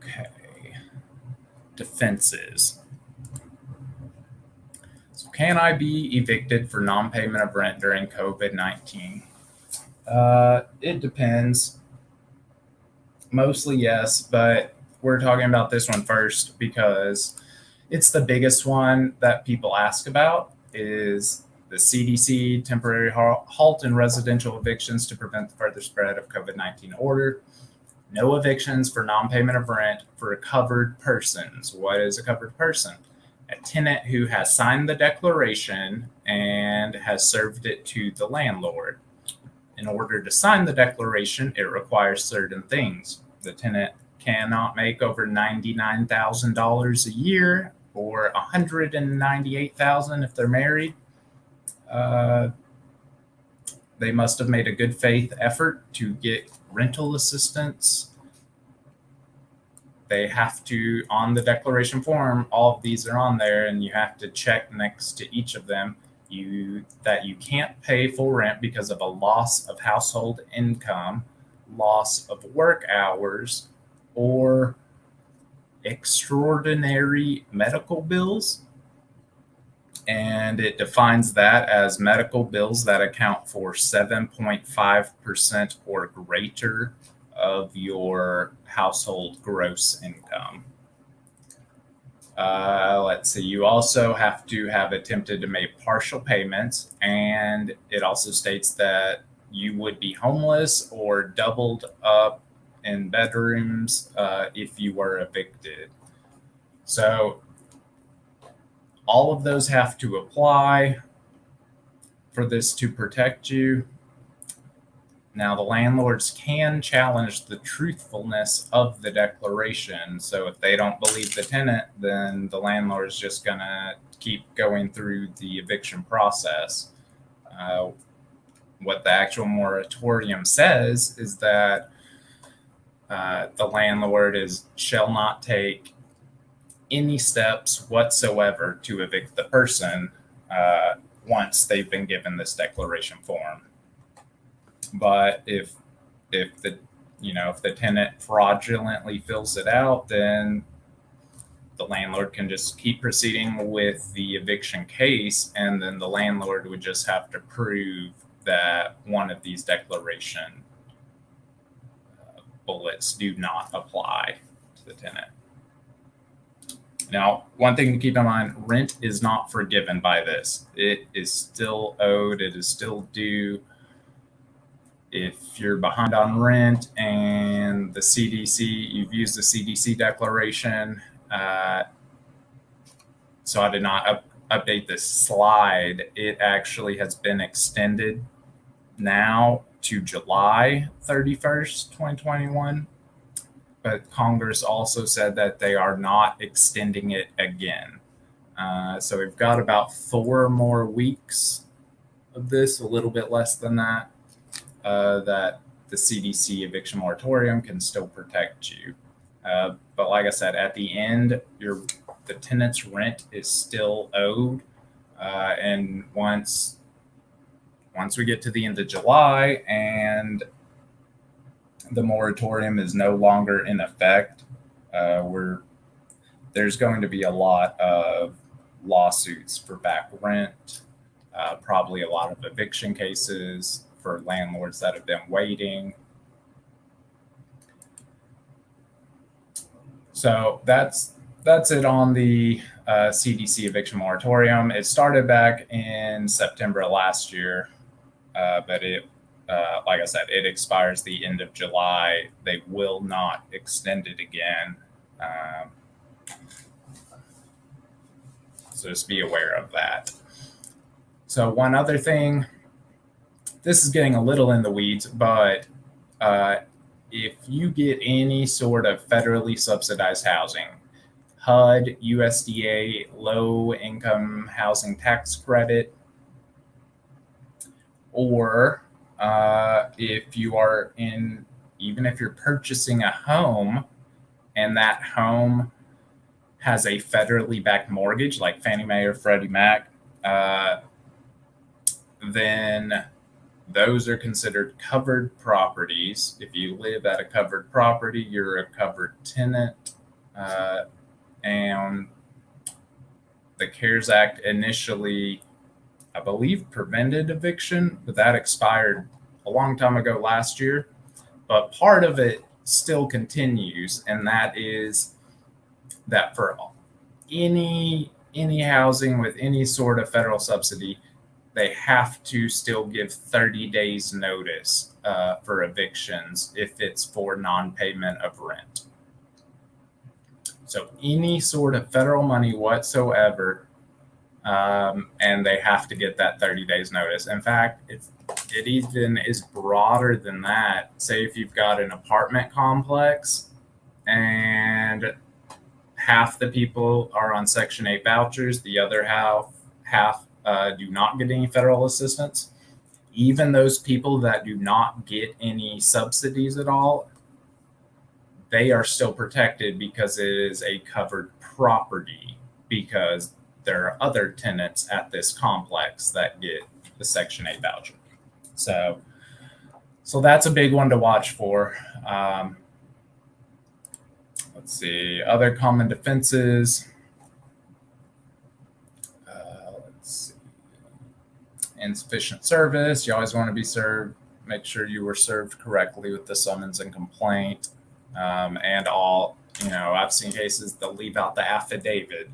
Okay. Defenses. So can I be evicted for non-payment of rent during COVID-19? It depends. Mostly yes, but we're talking about this one first because it's the biggest one that people ask about is the CDC temporary halt in residential evictions to prevent the further spread of COVID-19 order. No evictions for non-payment of rent for covered persons. What is a covered person? A tenant who has signed the declaration and has served it to the landlord. In order to sign the declaration, it requires certain things. The tenant cannot make over $99,000 a year or $198,000 if they're married. They must have made a good faith effort to get rental assistance. They have to, on the declaration form, all of these are on there, and you have to check next to each of them that you can't pay full rent because of a loss of household income, loss of work hours, or extraordinary medical bills. And it defines that as medical bills that account for 7.5% or greater of your household gross income. Let's see, you also have to have attempted to make partial payments, and it also states that you would be homeless or doubled up in bedrooms if you were evicted. So all of those have to apply for this to protect you. Now, the landlords can challenge the truthfulness of the declaration. So if they don't believe the tenant, then the landlord is just going to keep going through the eviction process. What the actual moratorium says is that the landlord shall not take any steps whatsoever to evict the person once they've been given this declaration form. But if the tenant fraudulently fills it out, then the landlord can just keep proceeding with the eviction case, and then the landlord would just have to prove that one of these declaration bullets do not apply to the tenant. Now, one thing to keep in mind, rent is not forgiven by this. It is still owed. It is still due. If you're behind on rent and the CDC, you've used the CDC declaration. So I did not update this slide. It actually has been extended now to July 31st, 2021. But Congress also said that they are not extending it again. So we've got about 4 more weeks of this, a little bit less than that, that the CDC eviction moratorium can still protect you. But like I said, at the end, the tenant's rent is still owed. And once we get to the end of July and the moratorium is no longer in effect, there's going to be a lot of lawsuits for back rent, probably a lot of eviction cases for landlords that have been waiting. So that's it on the CDC eviction moratorium. It started back in September last year, but like I said, it expires the end of July. They will not extend it again. So just be aware of that. So one other thing, this is getting a little in the weeds, but if you get any sort of federally subsidized housing, HUD, USDA, low income housing tax credit, or if you're purchasing a home and that home has a federally backed mortgage like Fannie Mae or Freddie Mac, then those are considered covered properties. If you live at a covered property, you're a covered tenant. And the CARES Act initially, I believe, prevented eviction, but that expired a long time ago last year. But part of it still continues, and that is that for any housing with any sort of federal subsidy, they have to still give 30 days notice for evictions if it's for non-payment of rent. So any sort of federal money whatsoever, and they have to get that 30 days notice. In fact, it even is broader than that. Say if you've got an apartment complex and half the people are on Section 8 vouchers, the other half do not get any federal assistance. Even those people that do not get any subsidies at all, they are still protected because it is a covered property, because there are other tenants at this complex that get the Section 8 voucher. So that's a big one to watch for. Let's see, other common defenses. Let's see. Insufficient service. You always want to be served. Make sure you were served correctly with the summons and complaint. And I've seen cases they'll leave out the affidavit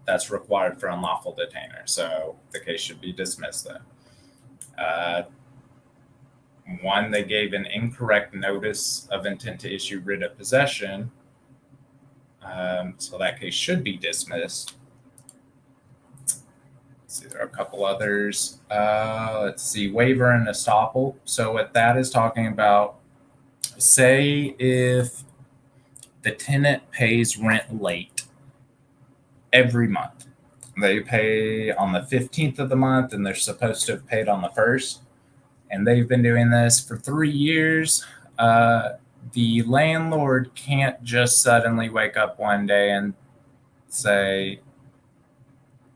that's required for unlawful detainer. So the case should be dismissed then. One, they gave an incorrect notice of intent to issue writ of possession. So that case should be dismissed. Let's see, there are a couple others. Let's see, waiver and estoppel. So what that is talking about, say if the tenant pays rent late every month. They pay on the 15th of the month and they're supposed to have paid on the 1st. And they've been doing this for 3 years. The landlord can't just suddenly wake up one day and say,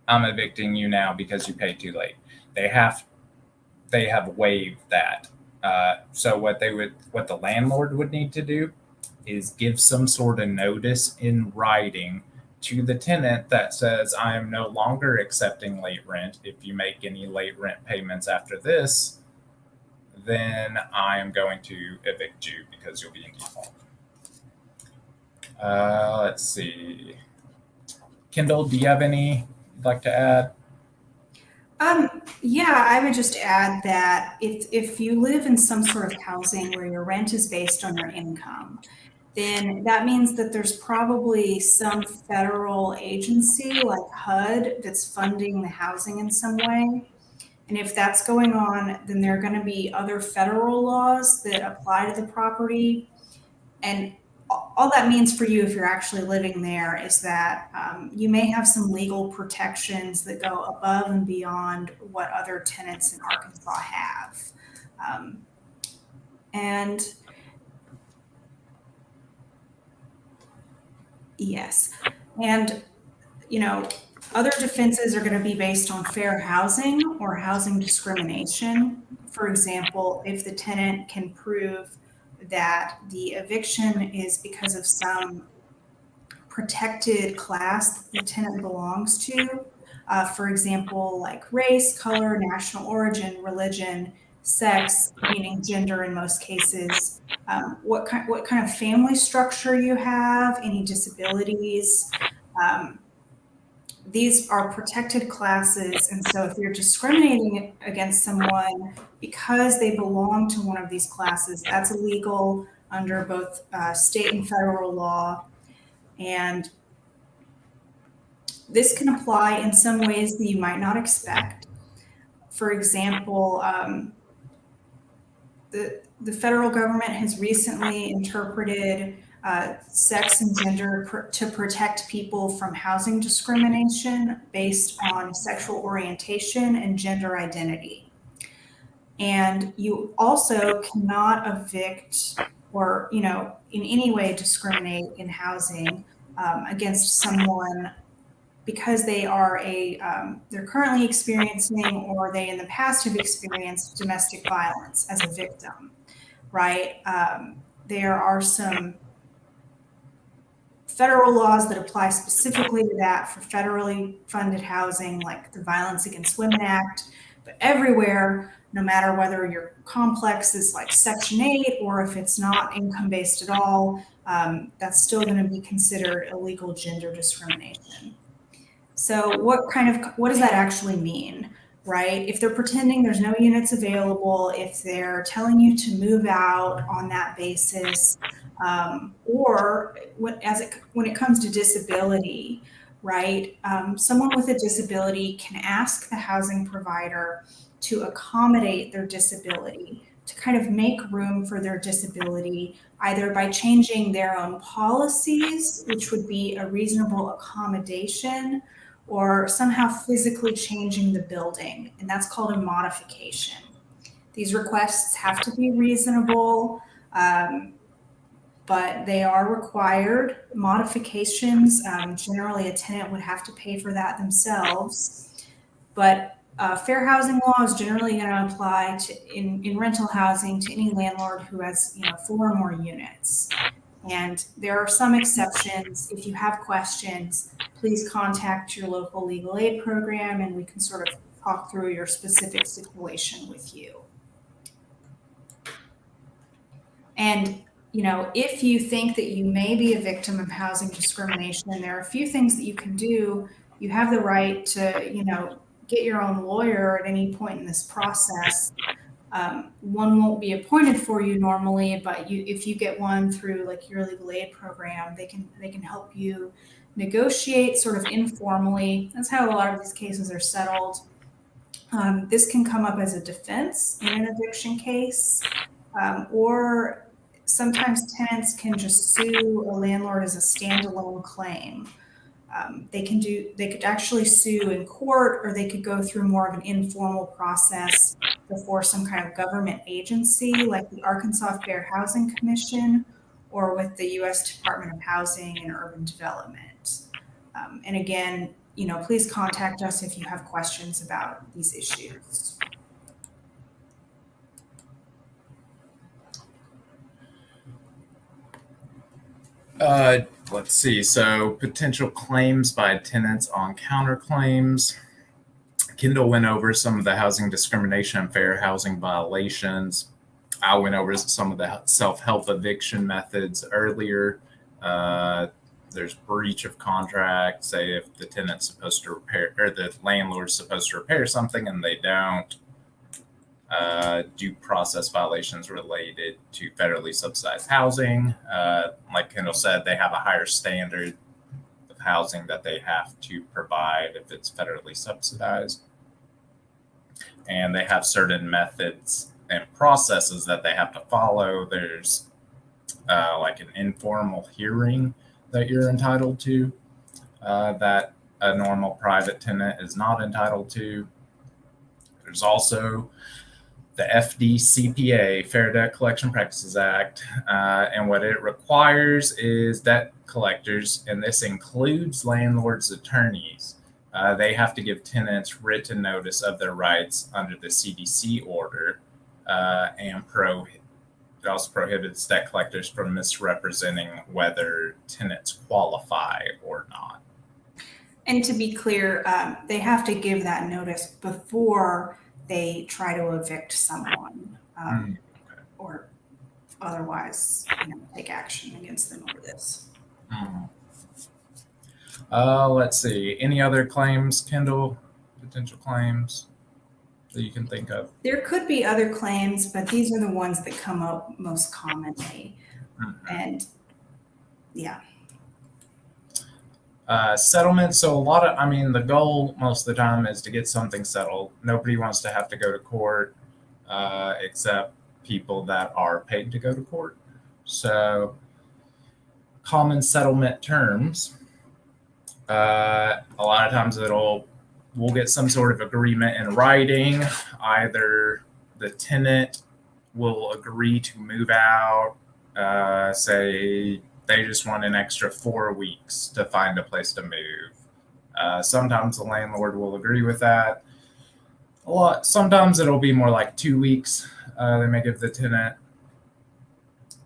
I'm evicting you now because you paid too late. They have waived that. So what the landlord would need to do is give some sort of notice in writing to the tenant that says, I am no longer accepting late rent. If you make any late rent payments after this, then I am going to evict you because you'll be in default. Let's see. Kendall, do you have any you'd like to add? Yeah, I would just add that if you live in some sort of housing where your rent is based on your income, then that means that there's probably some federal agency like HUD that's funding the housing in some way. And if that's going on, then there are going to be other federal laws that apply to the property. And all that means for you, if you're actually living there, is that you may have some legal protections that go above and beyond what other tenants in Arkansas have. And yes, and other defenses are going to be based on fair housing or housing discrimination. For example, if the tenant can prove that the eviction is because of some protected class that the tenant belongs to, for example, like race, color, national origin, religion, sex, meaning gender in most cases, what kind of family structure you have, any disabilities. These are protected classes, and so if you're discriminating against someone because they belong to one of these classes, that's illegal under both state and federal law. And this can apply in some ways that you might not expect. For example, the federal government has recently interpreted sex and gender to protect people from housing discrimination based on sexual orientation and gender identity. And you also cannot evict or, in any way discriminate in housing against someone because they are they're currently experiencing or they in the past have experienced domestic violence as a victim, right? There are some federal laws that apply specifically to that for federally funded housing, like the Violence Against Women Act, but everywhere, no matter whether your complex is like Section 8 or if it's not income-based at all, that's still going to be considered illegal gender discrimination. So what does that actually mean, right? If they're pretending there's no units available, if they're telling you to move out on that basis, or when it comes to disability, right? Someone with a disability can ask the housing provider to accommodate their disability, to kind of make room for their disability, either by changing their own policies, which would be a reasonable accommodation, or somehow physically changing the building, and that's called a modification. These requests have to be reasonable, but they are required. Modifications, generally a tenant would have to pay for that themselves, but fair housing law is generally going to apply to in rental housing to any landlord who has 4 or more units. And there are some exceptions. If you have questions, please contact your local legal aid program and we can sort of talk through your specific situation with you. And if you think that you may be a victim of housing discrimination, there are a few things that you can do. You have the right to, get your own lawyer at any point in this process. One won't be appointed for you normally, but if you get one through like your legal aid program, they can help you negotiate sort of informally. That's how a lot of these cases are settled. This can come up as a defense in an eviction case, or sometimes tenants can just sue a landlord as a standalone claim. They could actually sue in court, or they could go through more of an informal process before some kind of government agency like the Arkansas Fair Housing Commission or with the U.S. Department of Housing and Urban Development. And again, please contact us if you have questions about these issues. Let's see. So potential claims by tenants on counterclaims. Kendall went over some of the housing discrimination and fair housing violations. I went over some of the self-help eviction methods earlier. There's breach of contract, say if the tenant's supposed to repair, or the landlord's supposed to repair something and they don't. Due process violations related to federally subsidized housing. Like Kendall said, they have a higher standard of housing that they have to provide if it's federally subsidized. And they have certain methods and processes that they have to follow. There's like an informal hearing that you're entitled to that a normal private tenant is not entitled to. There's also the FDCPA, Fair Debt Collection Practices Act, and what it requires is debt collectors, and this includes landlords' attorneys, they have to give tenants written notice of their rights under the CDC order, and it also prohibits debt collectors from misrepresenting whether tenants qualify or not. And to be clear, they have to give that notice before they try to evict someone, or otherwise, take action against them over this. Let's see. Any other claims, Kendall? Potential claims that you can think of? There could be other claims, but these are the ones that come up most commonly. And yeah. Settlement. So the goal most of the time is to get something settled. Nobody wants to have to go to court, except people that are paid to go to court. So common settlement terms. A lot of times we'll get some sort of agreement in writing. Either the tenant will agree to move out, say they just want an extra 4 weeks to find a place to move. Sometimes the landlord will agree with that. Sometimes it'll be more like 2 weeks. They may give the tenant.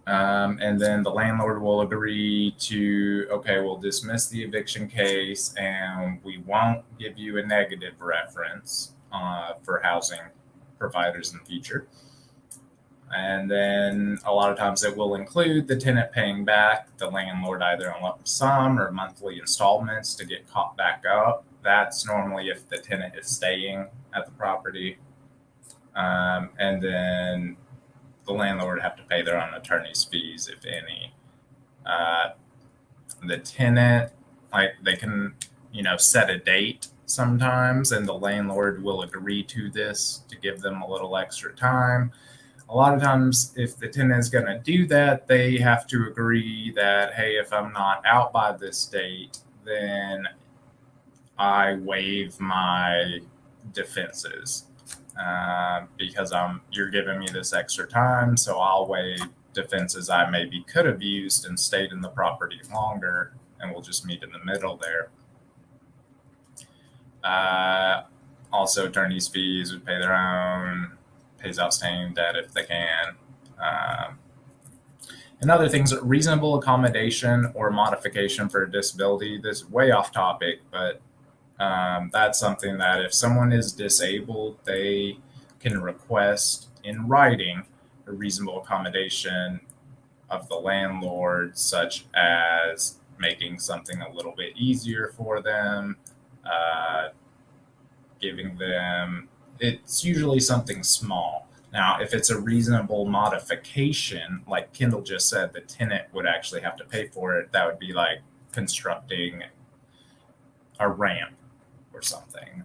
And then the landlord will agree to, okay, we'll dismiss the eviction case and we won't give you a negative reference for housing providers in the future. And then a lot of times it will include the tenant paying back the landlord either in lump sum or monthly installments to get caught back up. That's normally if the tenant is staying at the property. And then the landlord would have to pay their own attorney's fees, if any. The tenant, they can, set a date sometimes, and the landlord will agree to this to give them a little extra time. A lot of times, if the tenant is going to do that, they have to agree that, hey, if I'm not out by this date, then I waive my defenses. Because you're giving me this extra time, so I'll waive defenses I maybe could have used and stayed in the property longer, and we'll just meet in the middle there. Also, attorney's fees would pay their own, pays outstanding debt if they can. And other things, reasonable accommodation or modification for a disability. This is way off topic, but that's something that if someone is disabled, they can request in writing a reasonable accommodation of the landlord, such as making something a little bit easier for them, giving them, it's usually something small. Now, if it's a reasonable modification, like Kendall just said, the tenant would actually have to pay for it. That would be like constructing a ramp or something.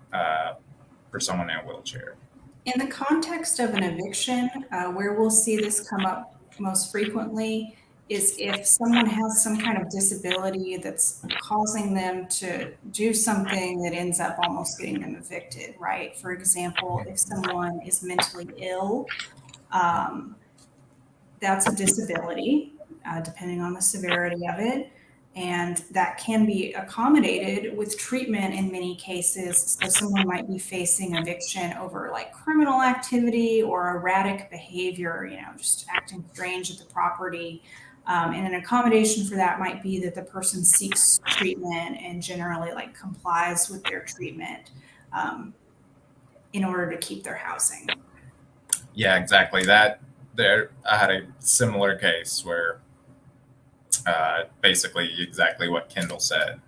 for someone in a wheelchair. In the context of an eviction, where we'll see this come up most frequently is if someone has some kind of disability that's causing them to do something that ends up almost getting them evicted, right? For example, if someone is mentally ill, um, that's a disability, depending on the severity of it. And that can be accommodated with treatment in many cases. So someone might be facing eviction over like criminal activity or erratic behavior, just acting strange at the property. And an accommodation for that might be that the person seeks treatment and generally like complies with their treatment in order to keep their housing. Yeah, exactly. I had a similar case where basically exactly what Kendall said.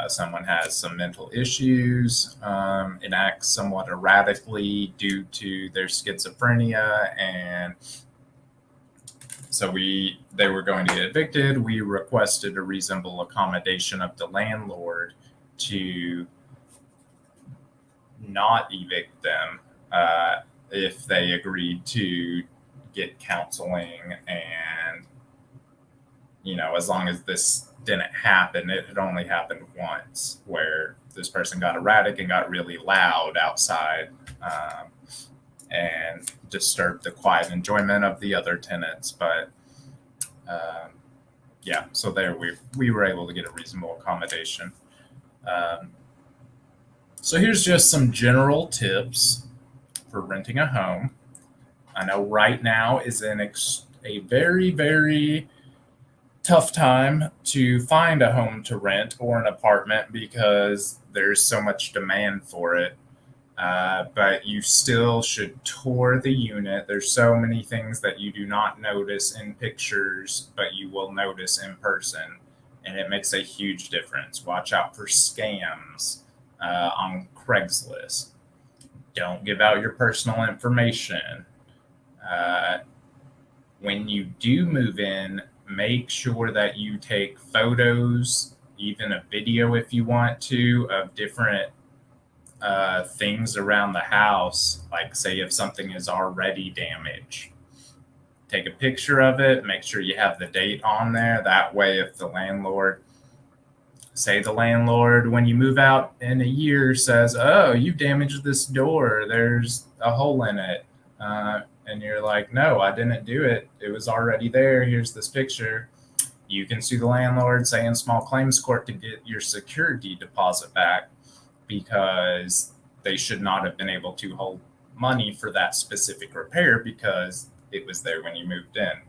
Someone has some mental issues, and acts somewhat erratically due to their schizophrenia, and so they were going to get evicted. We requested a reasonable accommodation of the landlord to not evict them if they agreed to get counseling, and as long as this didn't happen. It had only happened once where this person got erratic and got really loud outside and disturbed the quiet enjoyment of the other tenants. But yeah, so there we were able to get a reasonable accommodation. So here's just some general tips for renting a home. I know right now is a very, very tough time to find a home to rent or an apartment because there's so much demand for it. But you still should tour the unit. There's so many things that you do not notice in pictures, but you will notice in person. And it makes a huge difference. Watch out for scams on Craigslist. Don't give out your personal information. When you do move in, make sure that you take photos, even a video if you want to, of different things around the house. Like say if something is already damaged, take a picture of it, make sure you have the date on there. That way if the landlord, when you move out in a year says, oh, you damaged this door, there's a hole in it, and you're like, no, I didn't do it, it was already there, here's this picture, you can sue the landlord, say in small claims court, to get your security deposit back, because they should not have been able to hold money for that specific repair because it was there when you moved in.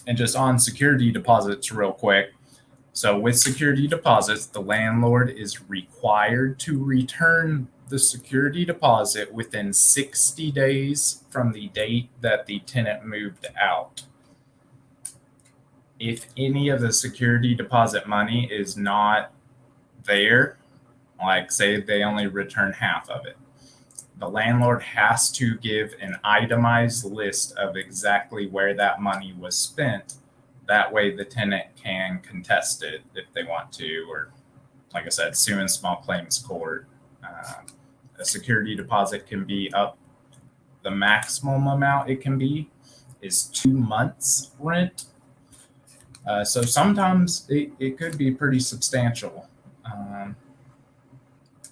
And just on security deposits real quick. So with security deposits, the landlord is required to return the security deposit within 60 days from the date that the tenant moved out. If any of the security deposit money is not there, like say they only return half of it, the landlord has to give an itemized list of exactly where that money was spent. That way the tenant can contest it if they want to, or like I said, sue in small claims court. A security deposit can be up, the maximum amount it can be is 2 months rent. So sometimes it could be pretty substantial.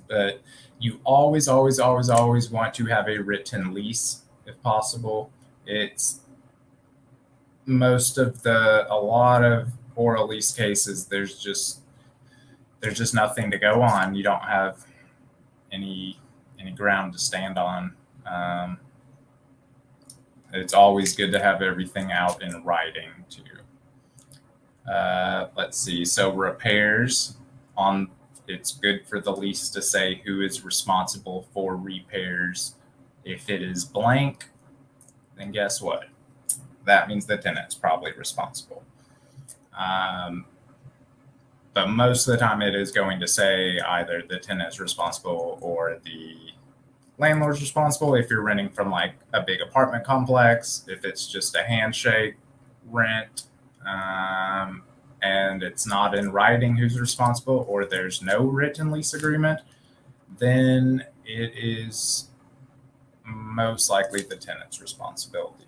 But you always want to have a written lease if possible. It's a lot of oral lease cases, there's just nothing to go on. You don't have any ground to stand on. It's always good to have everything out in writing too. Let's see. So repairs it's good for the lease to say who is responsible for repairs. If it is blank, then guess what? That means the tenant's probably responsible. But most of the time it is going to say either the tenant's responsible or the landlord's responsible. If you're renting from like a big apartment complex, if it's just a handshake rent, and it's not in writing who's responsible, or there's no written lease agreement, then it is most likely the tenant's responsibility.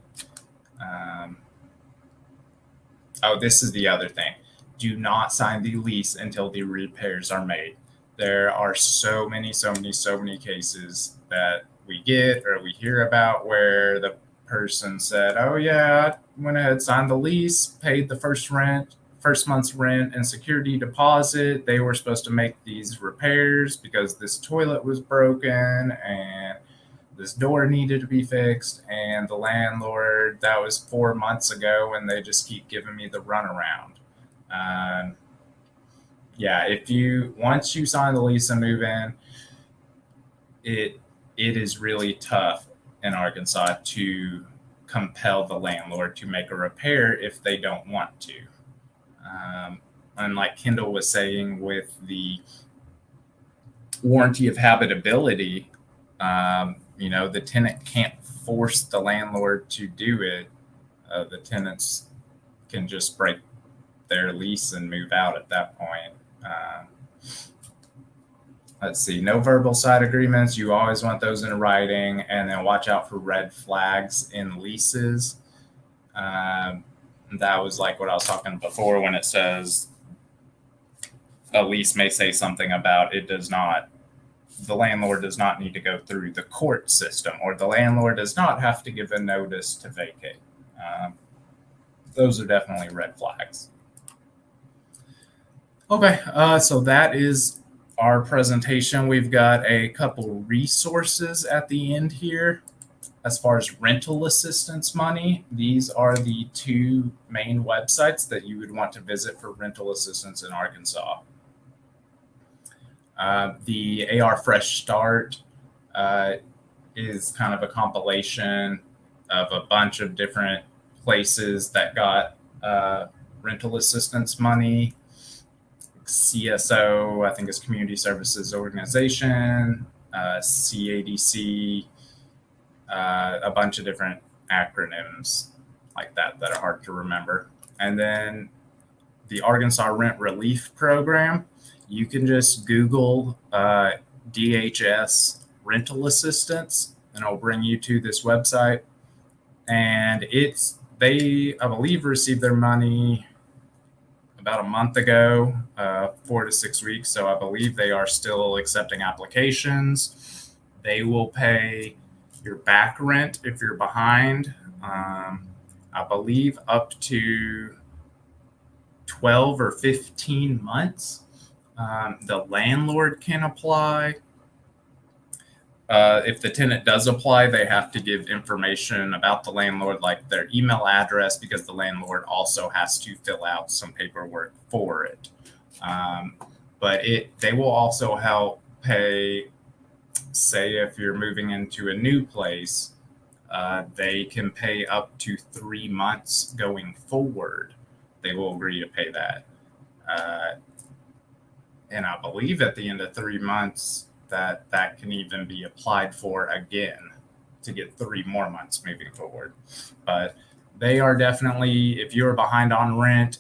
This is the other thing. Do not sign the lease until the repairs are made. There are so many cases that we get or we hear about where the person said, oh yeah, I went ahead, signed the lease, paid the first month's rent and security deposit. They were supposed to make these repairs because this toilet was broken and this door needed to be fixed, and the landlord, that was 4 months ago, and they just keep giving me the runaround. Once you sign the lease and move in, it is really tough in Arkansas to compel the landlord to make a repair if they don't want to. And like Kendall was saying with the warranty of habitability, the tenant can't force the landlord to do it. The tenants can just break their lease and move out at that point. Let's see, no verbal side agreements. You always want those in writing, and then watch out for red flags in leases. That was like what I was talking before when it says a lease may say something about the landlord does not need to go through the court system, or the landlord does not have to give a notice to vacate. Those are definitely red flags. Okay, so that is our presentation. We've got a couple resources at the end here. As far as rental assistance money, these are the two main websites that you would want to visit for rental assistance in Arkansas. The AR Fresh Start is kind of a compilation of a bunch of different places that got rental assistance money. CSO, I think, is Community Services Organization, CADC, a bunch of different acronyms like that are hard to remember. And then the Arkansas Rent Relief Program, you can just Google DHS rental assistance, and it'll bring you to this website. And they, I believe, received their money about a month ago, 4 to 6 weeks. So I believe they are still accepting applications. They will pay your back rent if you're behind. I believe up to 12 or 15 months. The landlord can apply. If the tenant does apply, they have to give information about the landlord, like their email address, because the landlord also has to fill out some paperwork for it. But they will also help pay, say if you're moving into a new place, they can pay up to 3 months going forward. They will agree to pay that. And I believe at the end of 3 months, that can even be applied for again to get 3 more months moving forward. But they are definitely, if you're behind on rent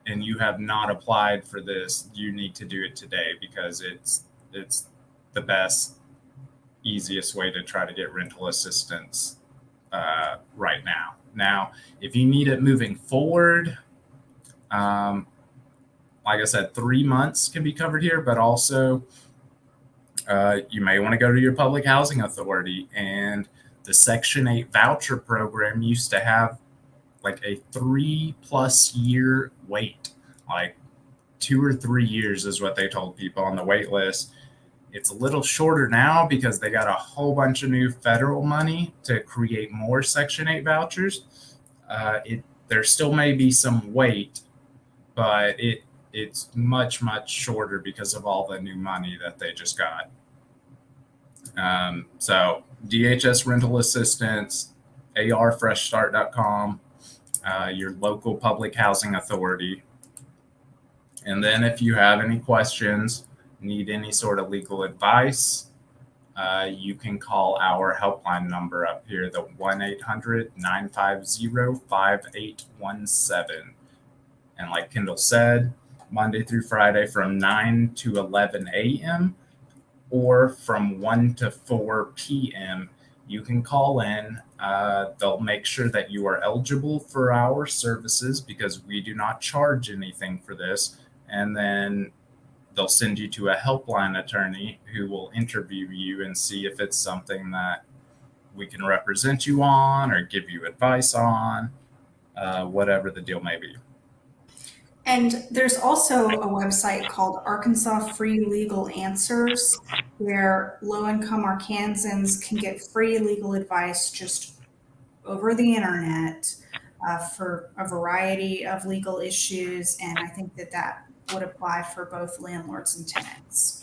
and you have not applied for this, you need to do it today, because it's the best, easiest way to try to get rental assistance right now. Now, if you need it moving forward, like I said, 3 months can be covered here, but also you may want to go to your public housing authority. And the Section 8 voucher program used to have like a 3+ year wait, like 2 or 3 years is what they told people on the wait list. It's a little shorter now because they got a whole bunch of new federal money to create more Section 8 vouchers. There still may be some wait, but it's much shorter because of all the new money that they just got. So DHS rental assistance, arfreshstart.com, your local public housing authority. And then if you have any questions, need any sort of legal advice, you can call our helpline number up here, the 1-800-950-5817. And like Kendall said, Monday through Friday from 9 to 11 a.m. or from 1 to 4 p.m. You can call in. They'll make sure that you are eligible for our services because we do not charge anything for this. And then they'll send you to a helpline attorney who will interview you and see if it's something that we can represent you on or give you advice on, whatever the deal may be. And there's also a website called Arkansas Free Legal Answers, where low-income Arkansans can get free legal advice just over the internet for a variety of legal issues. And I think that would apply for both landlords and tenants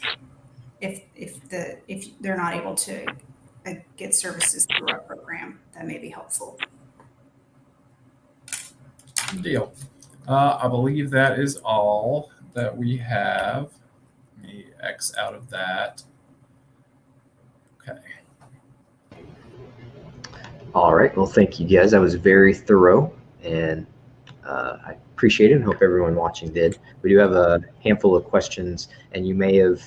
if they're not able to get services through our program. That may be helpful. Deal. I believe that is all that we have. Let me X out of that. Okay. All right. Well, thank you guys. That was very thorough, and I appreciate it, and hope everyone watching did. We do have a handful of questions, and you may have,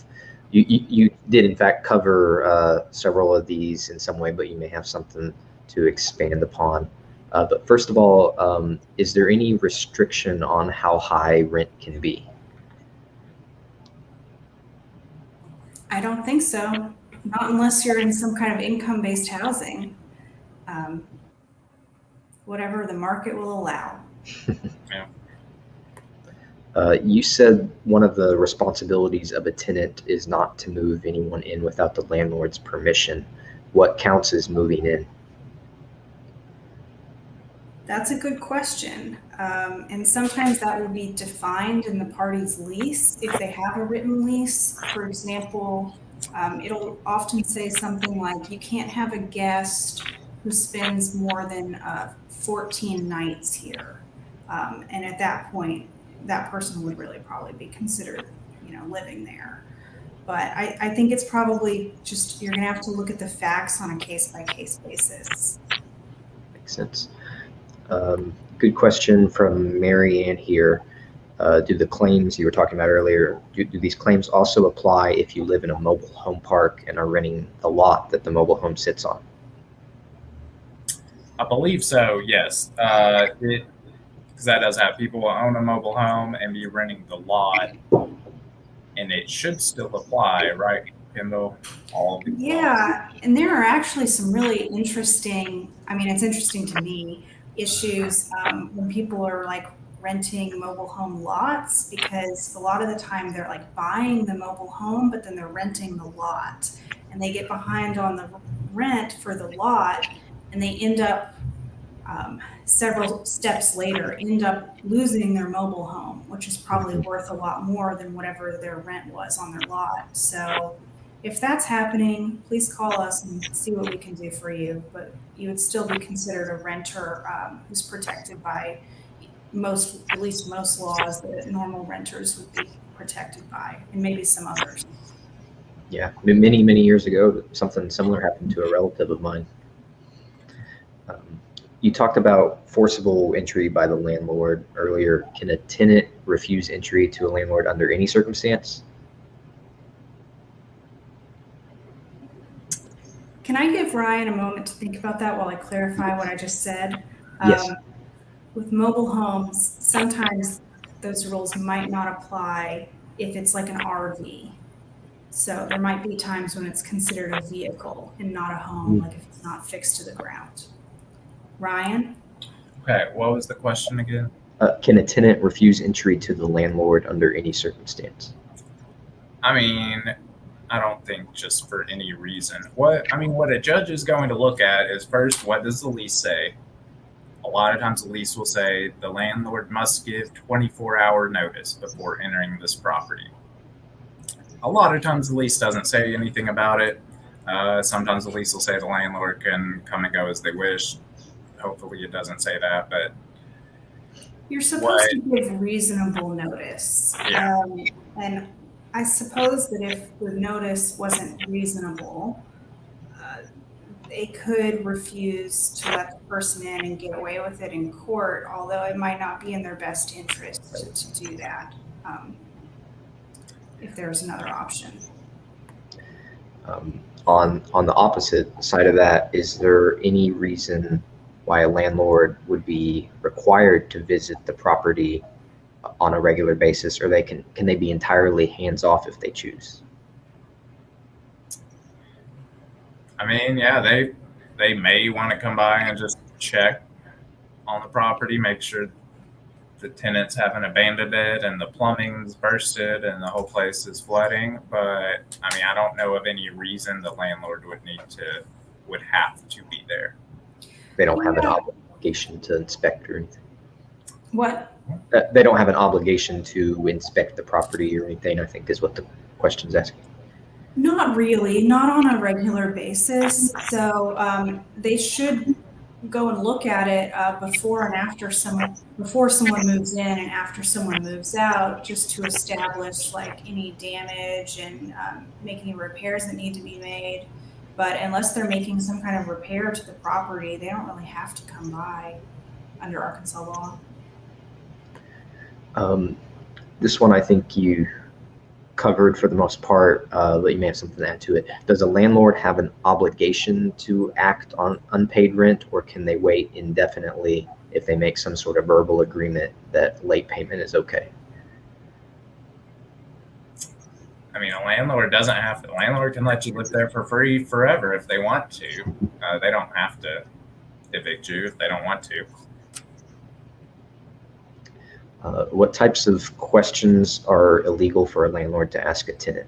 you did in fact cover several of these in some way, but you may have something to expand upon. But first of all, is there any restriction on how high rent can be? I don't think so. Not unless you're in some kind of income-based housing. Whatever the market will allow. Yeah. You said one of the responsibilities of a tenant is not to move anyone in without the landlord's permission. What counts as moving in? That's a good question. And sometimes that will be defined in the party's lease if they have a written lease. For example, it'll often say something like, you can't have a guest who spends more than 14 nights here. And at that point, that person would really probably be considered, living there. But I think it's probably just, you're gonna have to look at the facts on a case-by-case basis. Makes sense. Good question from Mary Ann here. Do the claims you were talking about earlier, do these claims also apply if you live in a mobile home park and are renting the lot that the mobile home sits on? I believe so, yes. Because that does have people who own a mobile home and be renting the lot, and it should still apply, right, Kendall? Yeah, and there are actually some really interesting, it's interesting to me, issues when people are like renting mobile home lots, because a lot of the time they're like buying the mobile home, but then they're renting the lot, and they get behind on the rent for the lot, and they end up several steps later end up losing their mobile home, which is probably worth a lot more than whatever their rent was on their lot. So if that's happening, please call us and see what we can do for you. But you would still be considered a renter who's protected by at least most laws that normal renters would be protected by, and maybe some others. Yeah, many, many years ago, something similar happened to a relative of mine. You talked about forcible entry by the landlord earlier. Can a tenant refuse entry to a landlord under any circumstance? Can I give Ryan a moment to think about that while I clarify what I just said? Yes. With mobile homes, sometimes those rules might not apply if it's like an RV. So there might be times when it's considered a vehicle and not a home, like if it's not fixed to the ground. Ryan? Okay, what was the question again? Can a tenant refuse entry to the landlord under any circumstance? I don't think just for any reason. What a judge is going to look at is first, what does the lease say? A lot of times the lease will say the landlord must give 24-hour notice before entering this property. A lot of times the lease doesn't say anything about it. Sometimes the lease will say the landlord can come and go as they wish. Hopefully it doesn't say that, but you're supposed to give reasonable notice. Yeah. And I suppose that if the notice wasn't reasonable, they could refuse to let the person in and get away with it in court, although it might not be in their best interest to do that if there's another option. On the opposite side of that, is there any reason why a landlord would be required to visit the property on a regular basis, or can they be entirely hands off if they choose? I mean, yeah, they may want to come by and just check on the property, make sure the tenants haven't abandoned it and the plumbing's bursted and the whole place is flooding. But I mean, I don't know of any reason the landlord would have to be there. They don't have an obligation to inspect or anything. What? They don't have an obligation to inspect the property or anything, I think is what the question's asking. Not really, not on a regular basis. So they should go and look at it before and after before someone moves in and after someone moves out, just to establish like any damage and make any repairs that need to be made. But unless they're making some kind of repair to the property, they don't really have to come by under Arkansas law. This one I think you covered for the most part, but you may have something to add to it. Does a landlord have an obligation to act on unpaid rent, or can they wait indefinitely if they make some sort of verbal agreement that late payment is okay? I mean, a landlord doesn't have to. A landlord can let you live there for free forever if they want to. They don't have to evict you if they don't want to. What types of questions are illegal for a landlord to ask a tenant?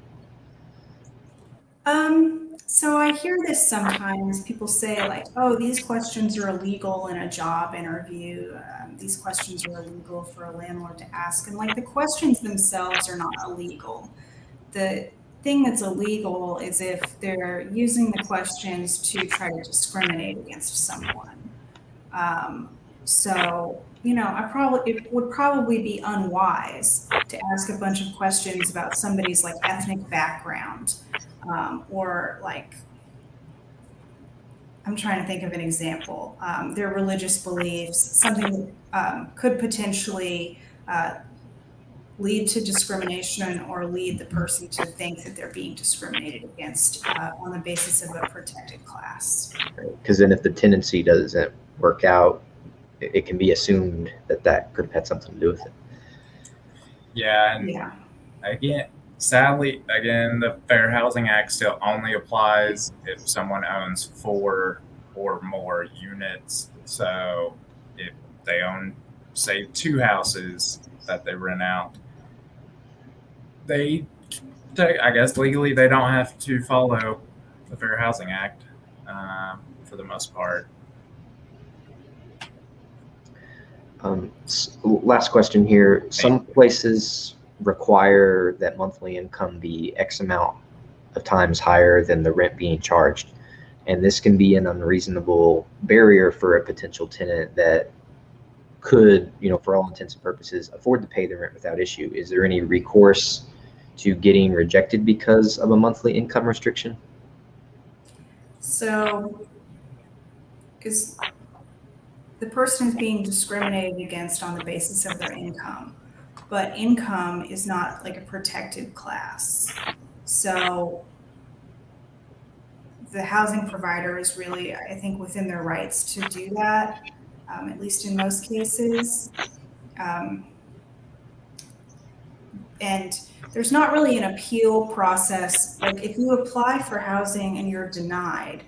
So I hear this sometimes. People say like, oh, these questions are illegal in a job interview. These questions are illegal for a landlord to ask. And like the questions themselves are not illegal. The thing that's illegal is if they're using the questions to try to discriminate against someone. So, you know, it would probably be unwise to ask a bunch of questions about somebody's like ethnic background, or like, I'm trying to think of an example, their religious beliefs, something that could potentially lead to discrimination or lead the person to think that they're being discriminated against on the basis of a protected class. Because then if the tenancy doesn't work out, it can be assumed that that could have had something to do with it. Yeah, and Yeah. again, sadly, the Fair Housing Act still only applies if someone owns 4 or more units. So if they own, say, 2 houses that they rent out, I guess legally they don't have to follow the Fair Housing Act for the most part. Last question here. Some places require that monthly income be X amount of times higher than the rent being charged. And this can be an unreasonable barrier for a potential tenant that could, you know, for all intents and purposes, afford to pay the rent without issue. Is there any recourse to getting rejected because of a monthly income restriction? So is the person is being discriminated against on the basis of their income, but income is not like a protected class. So the housing provider is really, I think, within their rights to do that, at least in most cases. And there's not really an appeal process. Like if you apply for housing and you're denied,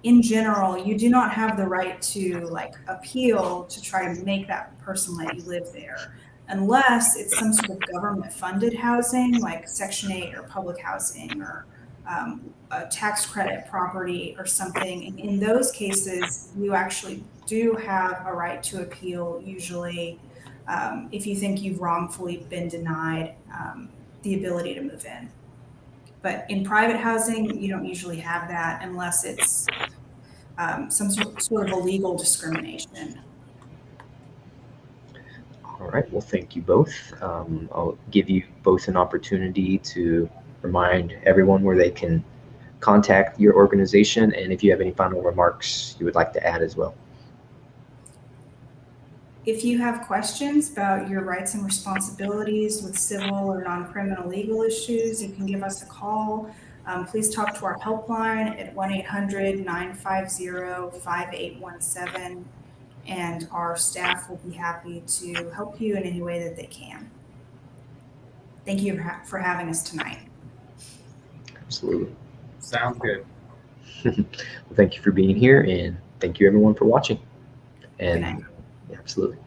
in general, you do not have the right to like appeal to try to make that person let you live there, unless it's some sort of government funded housing like Section 8 or public housing or a tax credit property or something. And in those cases, you actually do have a right to appeal, usually if you think you've wrongfully been denied the ability to move in. But in private housing, you don't usually have that unless it's some sort of illegal discrimination. All right, well, thank you both. I'll give you both an opportunity to remind everyone where they can contact your organization, and if you have any final remarks you would like to add as well. If you have questions about your rights and responsibilities with civil or non-criminal legal issues, you can give us a call. Please talk to our helpline at 1-800-950-5817, and our staff will be happy to help you in any way that they can. Thank you for having us tonight. Absolutely. Sounds good. Well, thank you for being here, and thank you everyone for watching. Good night. And yeah, absolutely.